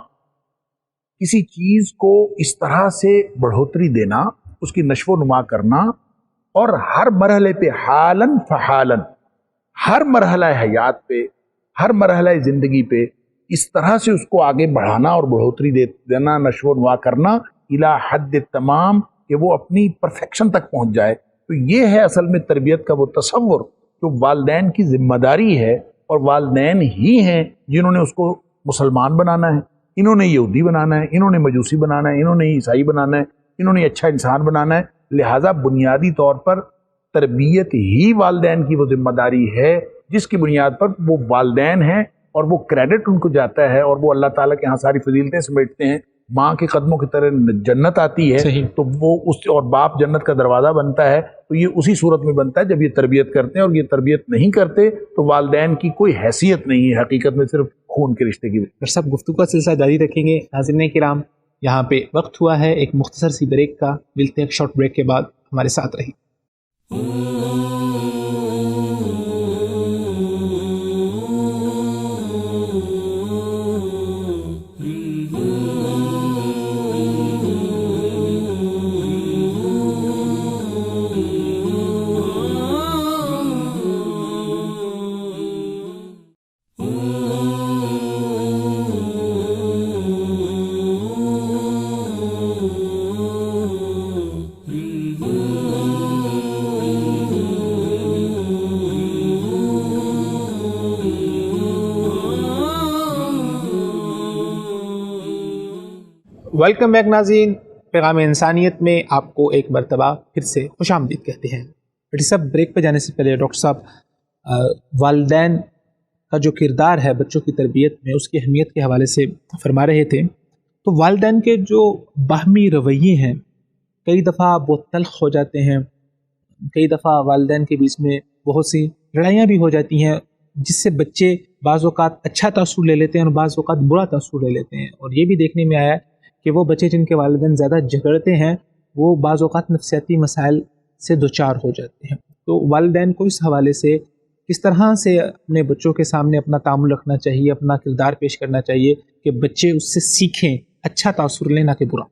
کسی چیز کو اس طرح سے بڑھوتری دینا، اس کی نشو و نما کرنا، اور ہر مرحلے پہ حالاً فحالاً، ہر مرحلہ حیات پہ، ہر مرحلہ زندگی پہ اس طرح سے اس کو آگے بڑھانا اور بڑھوتری دینا، نشو و نما کرنا، الی حد تمام، کہ وہ اپنی پرفیکشن تک پہنچ جائے۔ تو یہ ہے اصل میں تربیت کا وہ تصور جو والدین کی ذمہ داری ہے، اور والدین ہی ہیں جنہوں نے اس کو مسلمان بنانا ہے، انہوں نے یہودی بنانا ہے، انہوں نے مجوسی بنانا ہے، انہوں نے عیسائی بنانا ہے، انہوں نے اچھا انسان بنانا ہے۔ لہٰذا بنیادی طور پر تربیت ہی والدین کی وہ ذمہ داری ہے جس کی بنیاد پر وہ والدین ہیں، اور وہ کریڈٹ ان کو جاتا ہے، اور وہ اللہ تعالیٰ کے ہاں ساری فضیلتیں سمیٹتے ہیں۔ ماں کے قدموں کی طرح جنت آتی ہے، صحیح، تو وہ اس، اور باپ جنت کا دروازہ بنتا ہے، تو یہ اسی صورت میں بنتا ہے جب یہ تربیت کرتے ہیں، اور یہ تربیت نہیں کرتے تو والدین کی کوئی حیثیت نہیں ہے، حقیقت میں صرف خون کے رشتے کی۔ ڈاکٹر صاحب گفتگو کا سلسلہ جاری رکھیں گے۔ ناظرین کرام، یہاں پہ وقت ہوا ہے ایک مختصر سی بریک کا، ملتے ہیں ایک شارٹ بریک کے بعد، ہمارے ساتھ رہیے۔ ویلکم بیک ناظرین، پیغام انسانیت میں آپ کو ایک مرتبہ پھر سے خوش آمدید کہتے ہیں۔ ڈاکٹر صاحب، بریک پہ جانے سے پہلے ڈاکٹر صاحب والدین کا جو کردار ہے بچوں کی تربیت میں، اس کی اہمیت کے حوالے سے فرما رہے تھے۔ تو والدین کے جو باہمی رویے ہیں کئی دفعہ وہ تلخ ہو جاتے ہیں، کئی دفعہ والدین کے بیچ میں بہت سی لڑائیاں بھی ہو جاتی ہیں، جس سے بچے بعض اوقات اچھا تاثر لے لیتے ہیں اور بعض اوقات برا تاثر لے لیتے ہیں۔ اور یہ بھی دیکھنے میں آیا کہ وہ بچے جن کے والدین زیادہ جھگڑتے ہیں وہ بعض اوقات نفسیاتی مسائل سے دوچار ہو جاتے ہیں۔ تو والدین کو اس حوالے سے کس طرح سے اپنے بچوں کے سامنے اپنا تعامل رکھنا چاہیے، اپنا کردار پیش کرنا چاہیے کہ بچے اس سے سیکھیں، اچھا تاثر لیں نہ کہ برا؟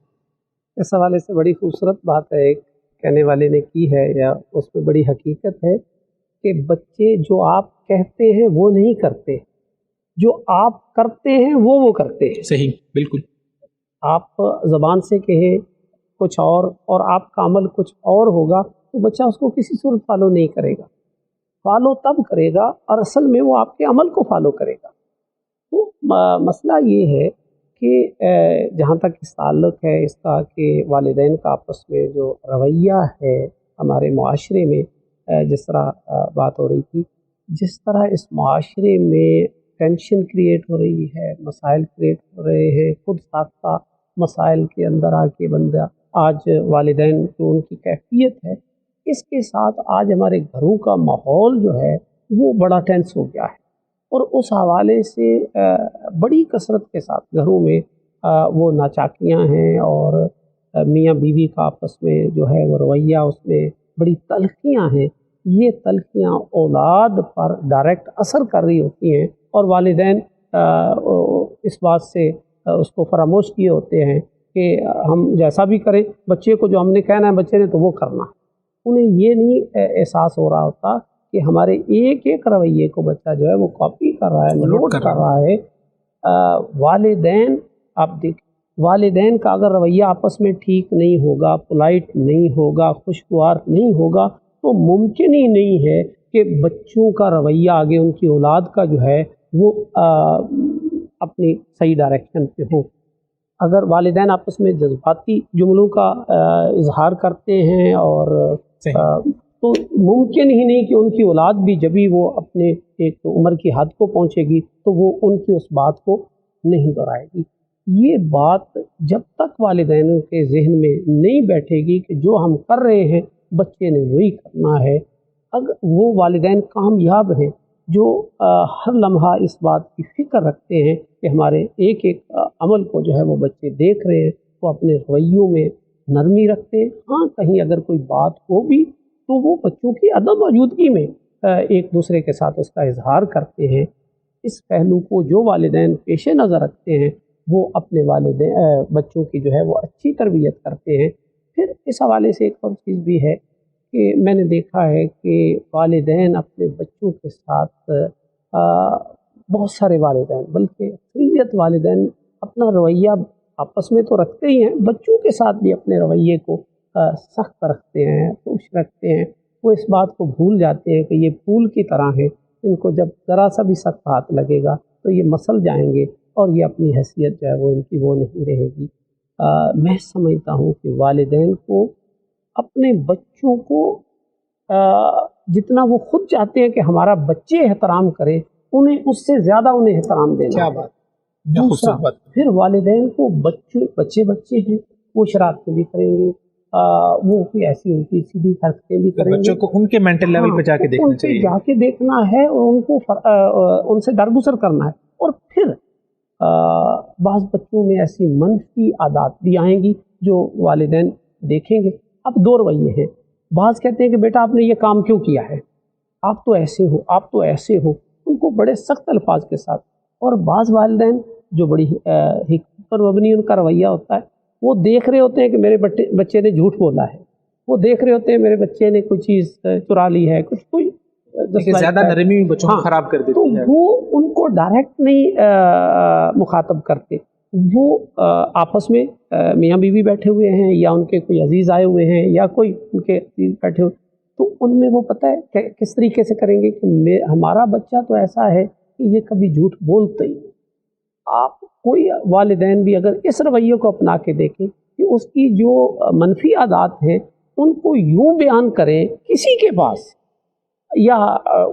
اس حوالے سے بڑی خوبصورت بات ہے ایک کہنے والے نے کی ہے، یا اس میں بڑی حقیقت ہے کہ بچے جو آپ کہتے ہیں وہ نہیں کرتے، جو آپ کرتے ہیں وہ کرتے ہیں۔ صحیح، بالکل۔ آپ زبان سے کہیں کچھ اور آپ کا عمل کچھ اور ہوگا تو بچہ اس کو کسی صورت فالو نہیں کرے گا۔ فالو تب کرے گا اور اصل میں وہ آپ کے عمل کو فالو کرے گا۔ تو مسئلہ یہ ہے کہ جہاں تک اس تعلق ہے اس کا کہ والدین کا آپس میں جو رویہ ہے ہمارے معاشرے میں، جس طرح بات ہو رہی تھی، جس طرح اس معاشرے میں ٹینشن کریٹ ہو رہی ہے، مسائل کریٹ ہو رہے ہیں، خود ساختہ مسائل کے اندر آ کے بندہ آج والدین جو ان کی کیفیت ہے، اس کے ساتھ آج ہمارے گھروں کا ماحول جو ہے وہ بڑا ٹینس ہو گیا ہے۔ اور اس حوالے سے بڑی کثرت کے ساتھ گھروں میں وہ ناچاکیاں ہیں، اور میاں بیوی کا آپس میں جو ہے وہ رویہ، اس میں بڑی تلخیاں ہیں. یہ تلخیاں اولاد پر ڈائریکٹ اثر کر رہی ہوتی ہیں، اور والدین اس بات سے اس کو فراموش کیے ہوتے ہیں کہ ہم جیسا بھی کریں، بچے کو جو ہم نے کہنا ہے بچے نے تو وہ کرنا. انہیں یہ نہیں احساس ہو رہا ہوتا کہ ہمارے ایک ایک رویے کو بچہ جو ہے وہ کاپی کر رہا ہے، نوٹ کر رہا ہے. والدین، آپ دیکھ، والدین کا اگر رویہ آپس میں ٹھیک نہیں ہوگا، پولائٹ نہیں ہوگا، خوشگوار نہیں ہوگا، تو ممکن ہی نہیں ہے کہ بچوں کا رویہ آگے ان کی اولاد کا جو ہے وہ اپنی صحیح ڈائریکشن پہ ہو. اگر والدین آپس میں جذباتی جملوں کا اظہار کرتے ہیں اور تو ممکن ہی نہیں کہ ان کی اولاد بھی جبھی وہ اپنے ایک عمر کی حد کو پہنچے گی تو وہ ان کی اس بات کو نہیں دہرائے گی. یہ بات جب تک والدین کے ذہن میں نہیں بیٹھے گی کہ جو ہم کر رہے ہیں بچے نے وہی کرنا ہے، اگر وہ والدین کامیاب ہیں جو ہر لمحہ اس بات کی فکر رکھتے ہیں کہ ہمارے ایک ایک عمل کو جو ہے وہ بچے دیکھ رہے ہیں، وہ اپنے رویوں میں نرمی رکھتے ہیں. ہاں کہیں اگر کوئی بات ہو بھی تو وہ بچوں کی عدم موجودگی میں ایک دوسرے کے ساتھ اس کا اظہار کرتے ہیں. اس پہلو کو جو والدین پیش نظر رکھتے ہیں وہ اپنے والدین بچوں کی جو ہے وہ اچھی تربیت کرتے ہیں. پھر اس حوالے سے ایک اور چیز بھی ہے کہ میں نے دیکھا ہے کہ والدین اپنے بچوں کے ساتھ بہت سارے والدین، بلکہ اکثریت والدین اپنا رویہ آپس میں تو رکھتے ہی ہیں، بچوں کے ساتھ بھی اپنے رویے کو سخت رکھتے ہیں، خوش رکھتے ہیں. وہ اس بات کو بھول جاتے ہیں کہ یہ پھول کی طرح ہیں، ان کو جب ذرا سا بھی سخت ہاتھ لگے گا تو یہ مسل جائیں گے اور یہ اپنی حیثیت جو ہے وہ ان کی وہ نہیں رہے گی. میں سمجھتا ہوں کہ والدین کو اپنے بچوں کو جتنا وہ خود چاہتے ہیں کہ ہمارا بچے احترام کرے، انہیں اس سے زیادہ انہیں احترام دینا. کیا بات، دوسرا پھر والدین کو بچے ہیں، وہ شرارتیں بھی کریں گے، وہ کوئی ایسی الٹی سیدھی حرکتیں بھی کریں گے. بچوں کو ان کے مینٹل لیول پہ جا کے دیکھنا چاہیے، جا کے دیکھنا ہے اور ان کو ان سے درگزر کرنا ہے. اور پھر بعض بچوں میں ایسی منفی عادات بھی آئیں گی جو والدین دیکھیں گے. اب دو رویے ہیں، بعض کہتے ہیں کہ بیٹا آپ نے یہ کام کیوں کیا ہے، آپ تو ایسے ہو، آپ تو ایسے ہو، ان کو بڑے سخت الفاظ کے ساتھ. اور بعض والدین جو بڑی حکمت پر مبنی ان کا رویہ ہوتا ہے، وہ دیکھ رہے ہوتے ہیں کہ میرے بچے نے جھوٹ بولا ہے، وہ دیکھ رہے ہوتے ہیں میرے بچے نے کوئی چیز چرا لی ہے، کوئی زیادہ نرمی بچوں کو خراب کر دیتی ہے. تو وہ ان کو ڈائریکٹ نہیں مخاطب کرتے، وہ آپس میں میاں بیوی بیٹھے ہوئے ہیں یا ان کے کوئی عزیز آئے ہوئے ہیں یا کوئی ان کے عزیز بیٹھے ہوئے، تو ان میں وہ پتہ ہے کہ کس طریقے سے کریں گے کہ ہمارا بچہ تو ایسا ہے کہ یہ کبھی جھوٹ بولتا ہی نہیں. آپ کوئی والدین بھی اگر اس رویے کو اپنا کے دیکھیں کہ اس کی جو منفی عادات ہیں ان کو یوں بیان کریں کسی کے پاس، یا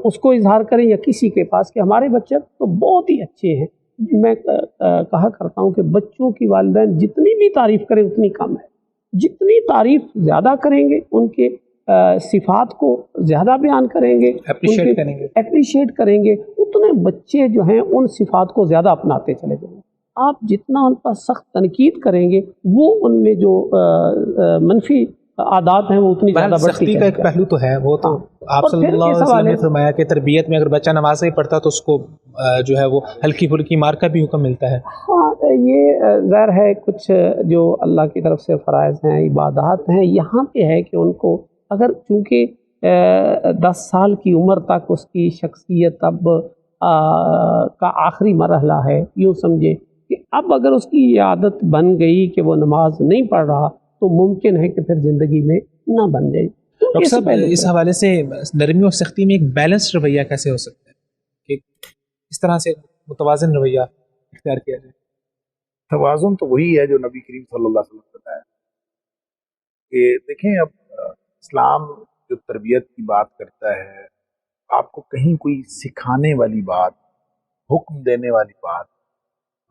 اس کو اظہار کریں یا کسی کے پاس کہ ہمارے بچے تو بہت ہی اچھے ہیں. میں کہا کرتا ہوں کہ بچوں کی والدین جتنی بھی تعریف کریں اتنی کم ہے. جتنی تعریف زیادہ کریں گے، ان کے صفات کو زیادہ بیان کریں گے، اپریشیٹ کریں گے، اتنے بچے جو ہیں ان صفات کو زیادہ اپناتے چلے جائیں گے. آپ جتنا ان پر سخت تنقید کریں گے وہ ان میں جو منفی عادات ہیں وہ اتنی زیادہ بڑھتی. سختی کا ایک پہلو تو ہے، وہ تو آپ صلی اللہ علیہ وسلم نے فرمایا کہ تربیت میں اگر بچہ نماز نہیں پڑھتا تو اس کو جو ہے وہ ہلکی پھلکی مار کا بھی حکم ملتا ہے. ہاں یہ ظاہر ہے کچھ جو اللہ کی طرف سے فرائض ہیں، عبادات ہیں، یہاں پہ ہے کہ ان کو اگر چونکہ 10 سال کی عمر تک اس کی شخصیت اب کا آخری مرحلہ ہے، یوں سمجھے کہ اب اگر اس کی یہ عادت بن گئی کہ وہ نماز نہیں پڑھ رہا تو ممکن ہے کہ پھر زندگی میں نہ بن جائے. ڈاکٹر صاحب اس حوالے سے نرمی اور سختی میں ایک بیلنس رویہ کیسے ہو سکتا ہے کہ اس طرح سے متوازن رویہ اختیار کیا جائے؟ توازن تو وہی ہے جو نبی کریم صلی اللہ علیہ وسلم نے بتایا کہ دیکھیں اب اسلام جو تربیت کی بات کرتا ہے، آپ کو کہیں کوئی سکھانے والی بات، حکم دینے والی بات،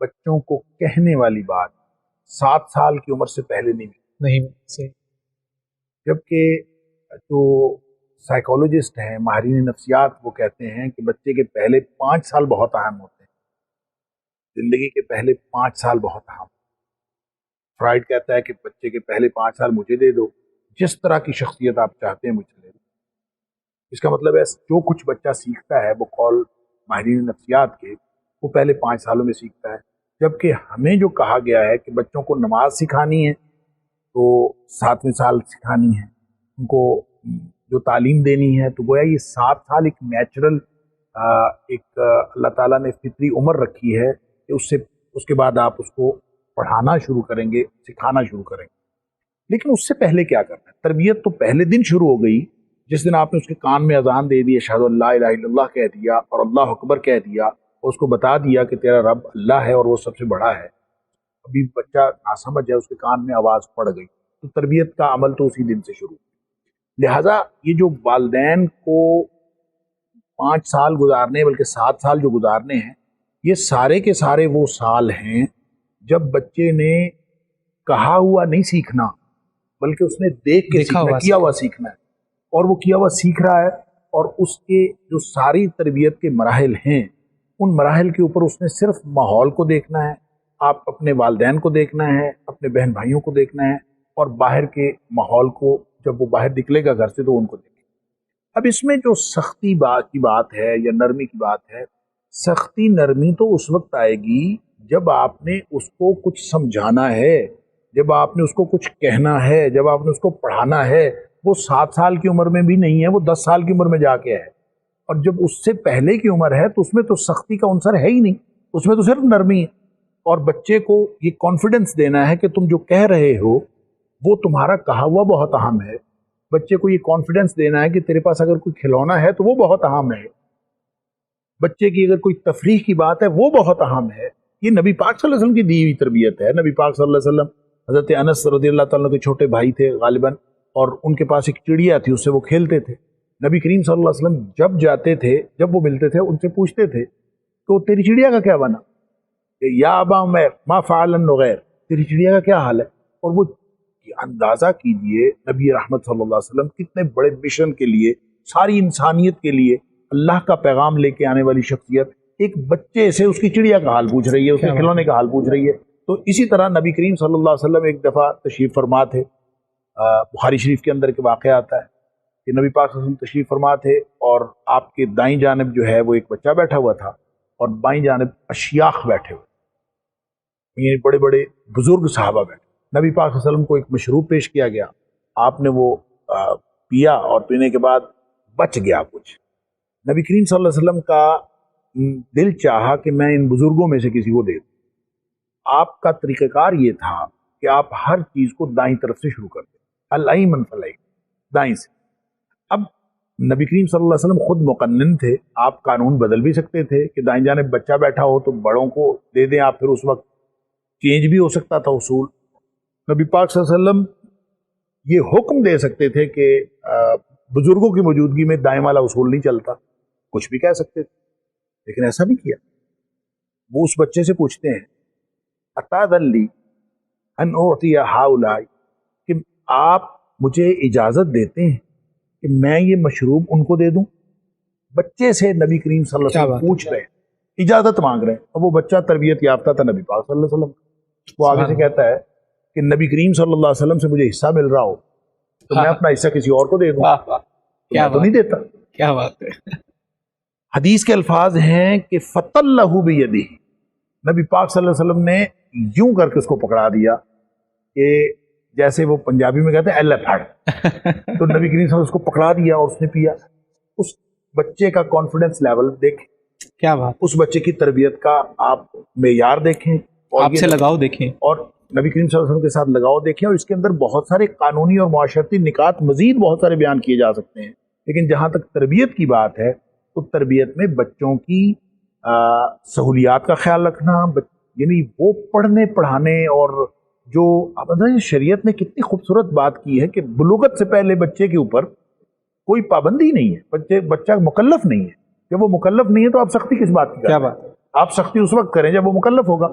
بچوں کو کہنے والی بات 7 سال کی عمر سے پہلے نہیں صحیح. جبکہ جو سائیکولوجسٹ ہیں، ماہرین نفسیات، وہ کہتے ہیں کہ بچے کے پہلے 5 سال بہت اہم ہوتے ہیں، زندگی کے پہلے 5 سال بہت اہم۔ فرائڈ کہتا ہے کہ بچے کے پہلے 5 سال مجھے دے دو، جس طرح کی شخصیت آپ چاہتے ہیں مجھے دے دو۔ اس کا مطلب ہے جو کچھ بچہ سیکھتا ہے وہ قول ماہرین نفسیات کے، وہ پہلے 5 سالوں میں سیکھتا ہے، جبکہ ہمیں جو کہا گیا ہے کہ بچوں کو نماز سکھانی ہے تو 7ویں سال سکھانی ہے، ان کو جو تعلیم دینی ہے، تو گویا یہ 7 سال ایک نیچرل ایک اللہ تعالیٰ نے فطری عمر رکھی ہے کہ اس کے بعد آپ اس کو پڑھانا شروع کریں گے، سکھانا شروع کریں گے۔ لیکن اس سے پہلے کیا کرنا ہے؟ تربیت تو پہلے دن شروع ہو گئی، جس دن آپ نے اس کے کان میں اذان دے دی، اشہد ان لا الہ الا اللہ کہہ دیا اور اللہ اکبر کہہ دیا، اور اس کو بتا دیا کہ تیرا رب اللہ ہے اور وہ سب سے بڑا ہے۔ ابھی بچہ ناسمجھ ہے، اس کے کان میں آواز پڑ گئی، تو تربیت کا عمل تو اسی دن سے شروع۔ لہٰذا یہ جو والدین کو 5 سال گزارنے بلکہ 7 سال جو گزارنے ہیں، یہ سارے کے سارے وہ سال ہیں جب بچے نے کہا ہوا نہیں سیکھنا، بلکہ اس نے دیکھ کے سیکھنا، کیا ہوا سیکھنا ہے، اور وہ کیا ہوا سیکھ رہا ہے، اور اس کے جو ساری تربیت کے مراحل ہیں، ان مراحل کے اوپر اس نے صرف ماحول کو دیکھنا ہے، آپ اپنے والدین کو دیکھنا ہے، اپنے بہن بھائیوں کو دیکھنا ہے، اور باہر کے ماحول کو جب وہ باہر نکلے گا گھر سے تو ان کو دیکھیں۔ اب اس میں جو سختی کی بات ہے یا نرمی کی بات ہے، سختی نرمی تو اس وقت آئے گی جب آپ نے اس کو کچھ سمجھانا ہے، جب آپ نے اس کو کچھ کہنا ہے، جب آپ نے اس کو پڑھانا ہے۔ وہ 7 سال کی عمر میں بھی نہیں ہے، وہ 10 سال کی عمر میں جا کے ہے، اور جب اس سے پہلے کی عمر ہے تو اس میں تو سختی کا عنصر ہے ہی نہیں، اس میں تو صرف نرمی ہے۔ اور بچے کو یہ کانفیڈنس دینا ہے کہ تم جو کہہ رہے ہو وہ تمہارا کہا ہوا بہت اہم ہے۔ بچے کو یہ کانفیڈنس دینا ہے کہ تیرے پاس اگر کوئی کھلونا ہے تو وہ بہت اہم ہے، بچے کی اگر کوئی تفریح کی بات ہے وہ بہت اہم ہے۔ یہ نبی پاک صلی اللہ علیہ وسلم کی دی ہوئی تربیت ہے۔ نبی پاک صلی اللہ علیہ وسلم، حضرت انس رضی اللہ تعالیٰ کے چھوٹے بھائی تھے غالباً، اور ان کے پاس ایک چڑیا تھی، اس سے وہ کھیلتے تھے۔ نبی کریم صلی اللہ علیہ وسلم جب جاتے تھے، جب وہ ملتے تھے، ان سے پوچھتے تھے تو تیری چڑیا کا کیا بنا؟ کہ یا ابا عمیر ما فعل النغیر، تیری چڑیا کا کیا حال ہے؟ اور وہ اندازہ کیجئے نبی رحمت صلی اللہ علیہ وسلم کتنے بڑے مشن کے لیے، ساری انسانیت کے لیے اللہ کا پیغام لے کے آنے والی شخصیت ایک بچے سے اس کی چڑیا کا حال پوچھ رہی ہے، اس کے کھلونے کا حال پوچھ رہی ہے۔ تو اسی طرح نبی کریم صلی اللہ علیہ وسلم ایک دفعہ تشریف فرما تھے، بخاری شریف کے اندر کے واقعہ آتا ہے کہ نبی پاک صلی اللہ علیہ وسلم تشریف فرما تھے، اور آپ کے دائیں جانب جو ہے وہ ایک بچہ بیٹھا ہوا تھا، اور بائیں جانب اشیاخ بیٹھے ہوئے، یعنی بڑے بڑے بزرگ صحابہ بیٹھے۔ نبی پاک صلی اللہ علیہ وسلم کو ایک مشروب پیش کیا گیا، آپ نے وہ پیا، اور پینے کے بعد بچ گیا کچھ۔ نبی کریم صلی اللہ علیہ وسلم کا دل چاہا کہ میں ان بزرگوں میں سے کسی کو دے دوں۔ آپ کا طریقہ کار یہ تھا کہ آپ ہر چیز کو دائیں طرف سے شروع کر دیں، الایمن فالایمن، دائیں سے۔ اب نبی کریم صلی اللہ علیہ وسلم خود مقنن تھے، آپ قانون بدل بھی سکتے تھے کہ دائیں جانب بچہ بیٹھا ہو تو بڑوں کو دے دیں آپ، پھر اس وقت چینج بھی ہو سکتا تھا اصول۔ نبی پاک صلی اللہ علیہ وسلم یہ حکم دے سکتے تھے کہ بزرگوں کی موجودگی میں دائیں والا اصول نہیں چلتا، کچھ بھی کہہ سکتے تھے، لیکن ایسا نہیں کیا۔ وہ اس بچے سے پوچھتے ہیں اتاذن لی ان اعطی ہؤلاء، کہ آپ مجھے اجازت دیتے ہیں کہ میں یہ مشروب ان کو دے دوں؟ بچے سے نبی کریم صلی اللہ علیہ وسلم پوچھ رہے ہیں، اجازت مانگ رہے ہیں۔ اب وہ بچہ تربیت یافتہ تھا نبی پاک صلی اللہ علیہ وسلم، وہ آگے سے کہتا ہے کہ نبی کریم صلی اللہ علیہ وسلم سے مجھے حصہ مل رہا ہو تو میں اپنا حصہ کسی اور کو دے دوں، میں تو نہیں دیتا۔ کیا بات ہے۔ حدیث کے الفاظ ہیں کہ فَطَلَّهُ بِيَدِهِ، نبی پاک صلی اللہ علیہ وسلم نے یوں کر کے اس کو پکڑا دیا کہ جیسے وہ پنجابی میں کہتے ہیں ایلے پھڑ، تو نبی کریم صلی اللہ علیہ وسلم اس کو پکڑا دیا اور اس نے پیا۔ اس بچے کا کانفیڈنس لیول دیکھیں، کیا بات، اس بچے کی تربیت کا آپ معیار دیکھیں، اور آپ سے لگاؤ دیکھیں، اور نبی کریم صلی اللہ علیہ وسلم کے ساتھ لگاؤ دیکھیں، اور اس کے اندر بہت سارے قانونی اور معاشرتی نکات مزید بہت سارے بیان کیے جا سکتے ہیں، لیکن جہاں تک تربیت کی بات ہے تو تربیت میں بچوں کی سہولیات کا خیال رکھنا، یعنی وہ پڑھنے پڑھانے، اور جو شریعت نے کتنی خوبصورت بات کی ہے کہ بلوغت سے پہلے بچے کے اوپر کوئی پابندی نہیں ہے، بچہ مکلف نہیں ہے۔ جب وہ مکلف نہیں ہے تو آپ سختی کس بات کی؟ کیا بات، آپ سختی اس وقت کریں جب وہ مکلف ہوگا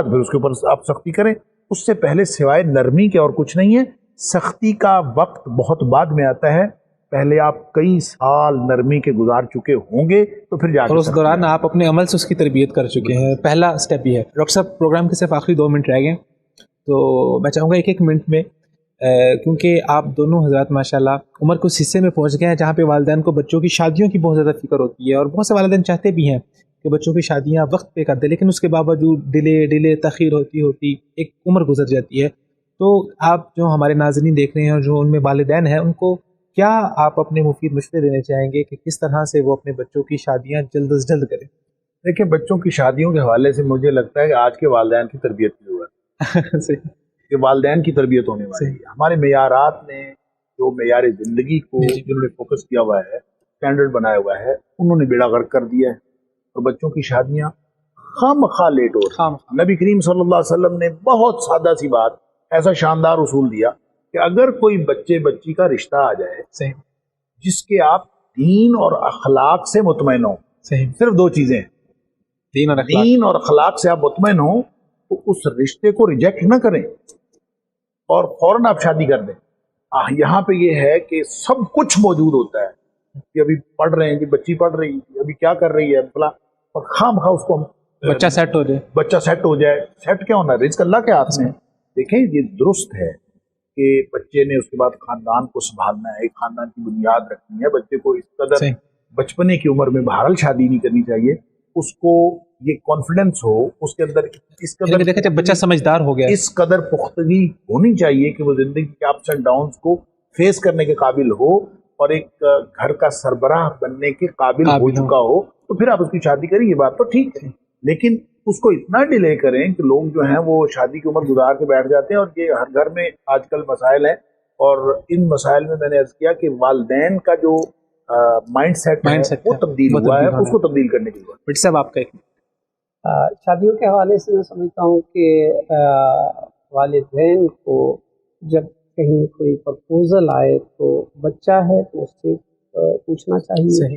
تو پھر اس کے اوپر آپ سختی کریں، اس سے پہلے سوائے نرمی کے اور کچھ نہیں ہے۔ سختی کا وقت بہت بعد میں آتا ہے، پہلے آپ کئی سال نرمی کے گزار چکے ہوں گے تو پھر جا کے اور اس دوران آپ اپنے عمل سے اس کی تربیت کر چکے ہیں. پہلا اسٹیپ یہ ہے. ڈاکٹر صاحب پروگرام کے صرف آخری 2 منٹ رہ گئے، تو میں چاہوں گا ایک منٹ میں، کیونکہ آپ دونوں حضرات ماشاءاللہ عمر کو اس حصے میں پہنچ گئے ہیں جہاں پہ والدین کو بچوں کی شادیوں کی بہت زیادہ فکر ہوتی ہے، اور بہت سے والدین چاہتے بھی ہیں کہ بچوں کی شادیاں وقت پہ کر دیں، لیکن اس کے باوجود ڈیلے تاخیر ہوتی ایک عمر گزر جاتی ہے. تو آپ جو ہمارے ناظرین دیکھ رہے ہیں اور جو ان میں والدین ہیں، ان کو کیا آپ اپنے مفید مشورے دینے چاہیں گے کہ کس طرح سے وہ اپنے بچوں کی شادیاں جلد از جلد کریں؟ دیکھیں، بچوں کی شادیوں کے حوالے سے مجھے لگتا ہے کہ آج کے والدین کی تربیت کی ضرورت ہے صحیح. کہ والدین کی تربیت ہونے والی ہے. ہمارے معیارات نے جو معیار زندگی کو جنہوں نے فوکس کیا ہوا ہے، اسٹینڈرڈ بنایا ہوا ہے، انہوں نے بیڑا غرق کر دیا ہے، اور بچوں کی شادیاں خواہ لیٹ ہو رہی ہیں. نبی کریم صلی اللہ علیہ وسلم نے بہت سادہ سی بات، ایسا شاندار اصول دیا کہ اگر کوئی بچی کا رشتہ آ جائے جس کے آپ دین اور اخلاق سے مطمئن ہوں، صرف 2 چیزیں ہیں، دین اور اخلاق سے آپ مطمئن ہوں، تو اس رشتے کو ریجیکٹ نہ کریں اور فوراً آپ شادی کر دیں. یہاں پہ یہ ہے کہ سب کچھ موجود ہوتا ہے کہ ابھی پڑھ رہے ہیں، کہ بچی پڑھ رہی ہے، ابھی کیا کر رہی ہے فلاں، اور خواہ اس کو بچہ سیٹ ہو جائے. سیٹ کیا ہونا، رزق اللہ کے ہاتھ میں. دیکھیں، یہ درست ہے کہ بچے نے اس کے بعد خاندان کو سنبھالنا ہے، ایک خاندان کی بنیاد رکھنی ہے. بچے کو اس قدر بچپنے کی عمر میں بہرحال شادی نہیں کرنی چاہیے. اس کو یہ کانفیڈنس ہو اس کے اندر، اس قدر دیکھیں جب بچہ سمجھدار ہو گیا، اس قدر پختگی ہونی چاہیے کہ وہ زندگی کے اپس اینڈ ڈاؤنس کو فیس کرنے کے قابل ہو، اور ایک گھر کا سربراہ بننے کے قابل ہو چکا ہو، تو پھر آپ اس کی شادی کریں. یہ بات تو ٹھیک ہے، لیکن اس کو اتنا ڈیلے کریں کہ لوگ جو ہیں وہ شادی کی عمر گزار کے بیٹھ جاتے ہیں. اور یہ ہر گھر میں آج کل مسائل ہیں، اور ان مسائل میں نے عرض کیا کہ والدین کا جو مائنڈ سیٹ ہے وہ تبدیل ہوا ہے، اس کو تبدیل کرنے کی ضرورت ہے. بیٹا صاحب آپ کا شادیوں کے حوالے سے میں سمجھتا ہوں کہ والدین کو جب کہیں کوئی پرپوزل آئے تو بچہ ہے تو اس سے پوچھنا چاہیے،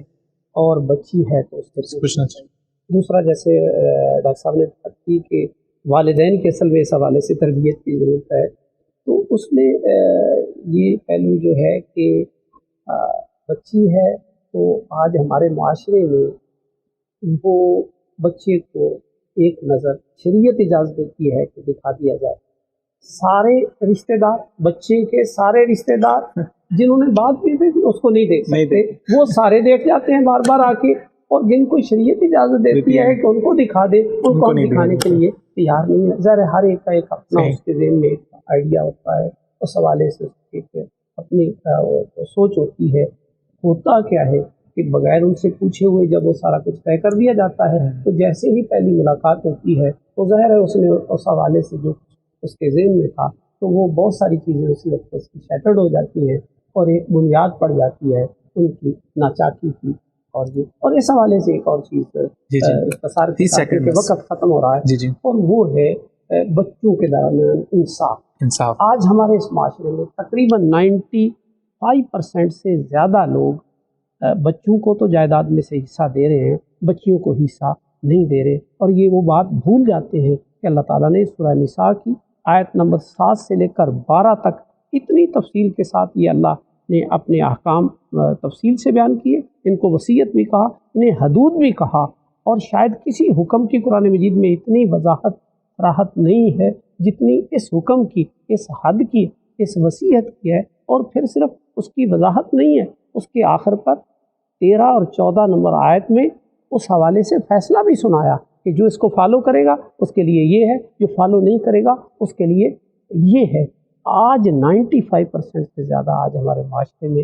اور بچی ہے تو اس سے پوچھنا چاہیے. دوسرا، جیسے ڈاکٹر صاحب نے بات کی کہ والدین کے اصل میں اس حوالے سے تربیت کی ضرورت ہے، تو اس میں یہ پہلو جو ہے کہ بچی ہے تو آج ہمارے معاشرے میں وہ بچے کو ایک نظر شریعت اجازت دیتی ہے کہ دکھا دیا جائے. سارے رشتہ دار، بچے کے سارے رشتہ دار جنہوں نے بات کی تھی اس کو نہیں دیکھ سکتے، وہ سارے دیکھ جاتے ہیں بار بار آ کے، اور جن کو شریعت اجازت دیتی ہے کہ ان کو دکھا دے، ان کو دکھانے کے لیے تیار نہیں ہے. ظاہر ہر ایک کا ایک اپنا اس کے ذہن میں آئیڈیا ہوتا ہے، اس حوالے سے ایک اپنی سوچ ہوتی ہے. ہوتا کیا ہے کہ بغیر ان سے پوچھے ہوئے جب وہ سارا کچھ طے کر دیا جاتا ہے، تو جیسے ہی پہلی ملاقات ہوتی ہے تو ظاہر ہے اس نے اس حوالے سے جو اس کے ذہن میں تھا تو وہ بہت ساری چیزیں اسی وقت اس کی شیٹرڈ ہو جاتی ہیں، اور ایک بنیاد پڑ جاتی ہے ان کی ناچاکی کی. اور اس حوالے سے ایک اور چیز اختصار کے وقت ختم ہو رہا ہے، اور وہ ہے بچوں کے درمیان انصاف. آج ہمارے اس معاشرے میں تقریباً 95% سے زیادہ لوگ بچوں کو تو جائیداد میں سے حصہ دے رہے ہیں، بچیوں کو حصہ نہیں دے رہے. اور یہ وہ بات بھول جاتے ہیں کہ اللہ تعالیٰ نے سورہ نساء کی آیت نمبر 7 سے لے کر 12 تک اتنی تفصیل کے ساتھ یہ اللہ نے اپنے احکام تفصیل سے بیان کیے. ان کو وصیت بھی کہا، انہیں حدود بھی کہا، اور شاید کسی حکم کی قرآن مجید میں اتنی وضاحت راحت نہیں ہے جتنی اس حکم کی، اس حد کی، اس وصیت کی ہے. اور پھر صرف اس کی وضاحت نہیں ہے، اس کے آخر پر 13 اور 14 نمبر آیت میں اس حوالے سے فیصلہ بھی سنایا کہ جو اس کو فالو کرے گا اس کے لیے یہ ہے، جو فالو نہیں کرے گا اس کے لیے یہ ہے. آج 95% سے زیادہ آج ہمارے معاشرے میں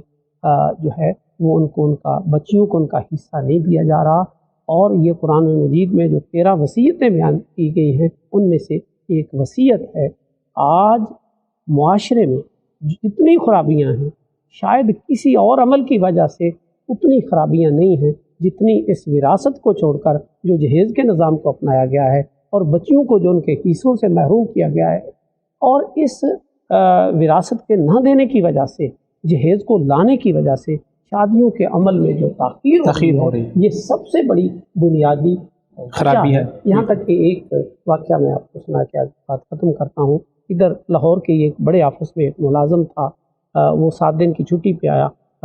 جو ہے وہ ان کا بچیوں کو ان کا حصہ نہیں دیا جا رہا. اور یہ قرآن مجید میں جو 13 وصیتیں بیان کی گئی ہیں ان میں سے ایک وصیت ہے. آج معاشرے میں جتنی خرابیاں ہیں شاید کسی اور عمل کی وجہ سے اتنی خرابیاں نہیں ہیں جتنی اس وراثت کو چھوڑ کر جو جہیز کے نظام کو اپنایا گیا ہے، اور بچیوں کو جو ان کے حصوں سے محروم کیا گیا ہے. اور اس وراثت کے نہ دینے کی وجہ سے، جہیز کو لانے کی وجہ سے شادیوں کے عمل میں جو تاخیر ہو رہی ہے، یہ سب سے بڑی بنیادی خرابی ہے. یہاں تک کہ ایک واقعہ میں آپ کو سنا کے بات ختم کرتا ہوں. ادھر لاہور کے ایک بڑے آفس میں ایک ملازم تھا، وہ 7 دن کی چھٹی پہ آیا.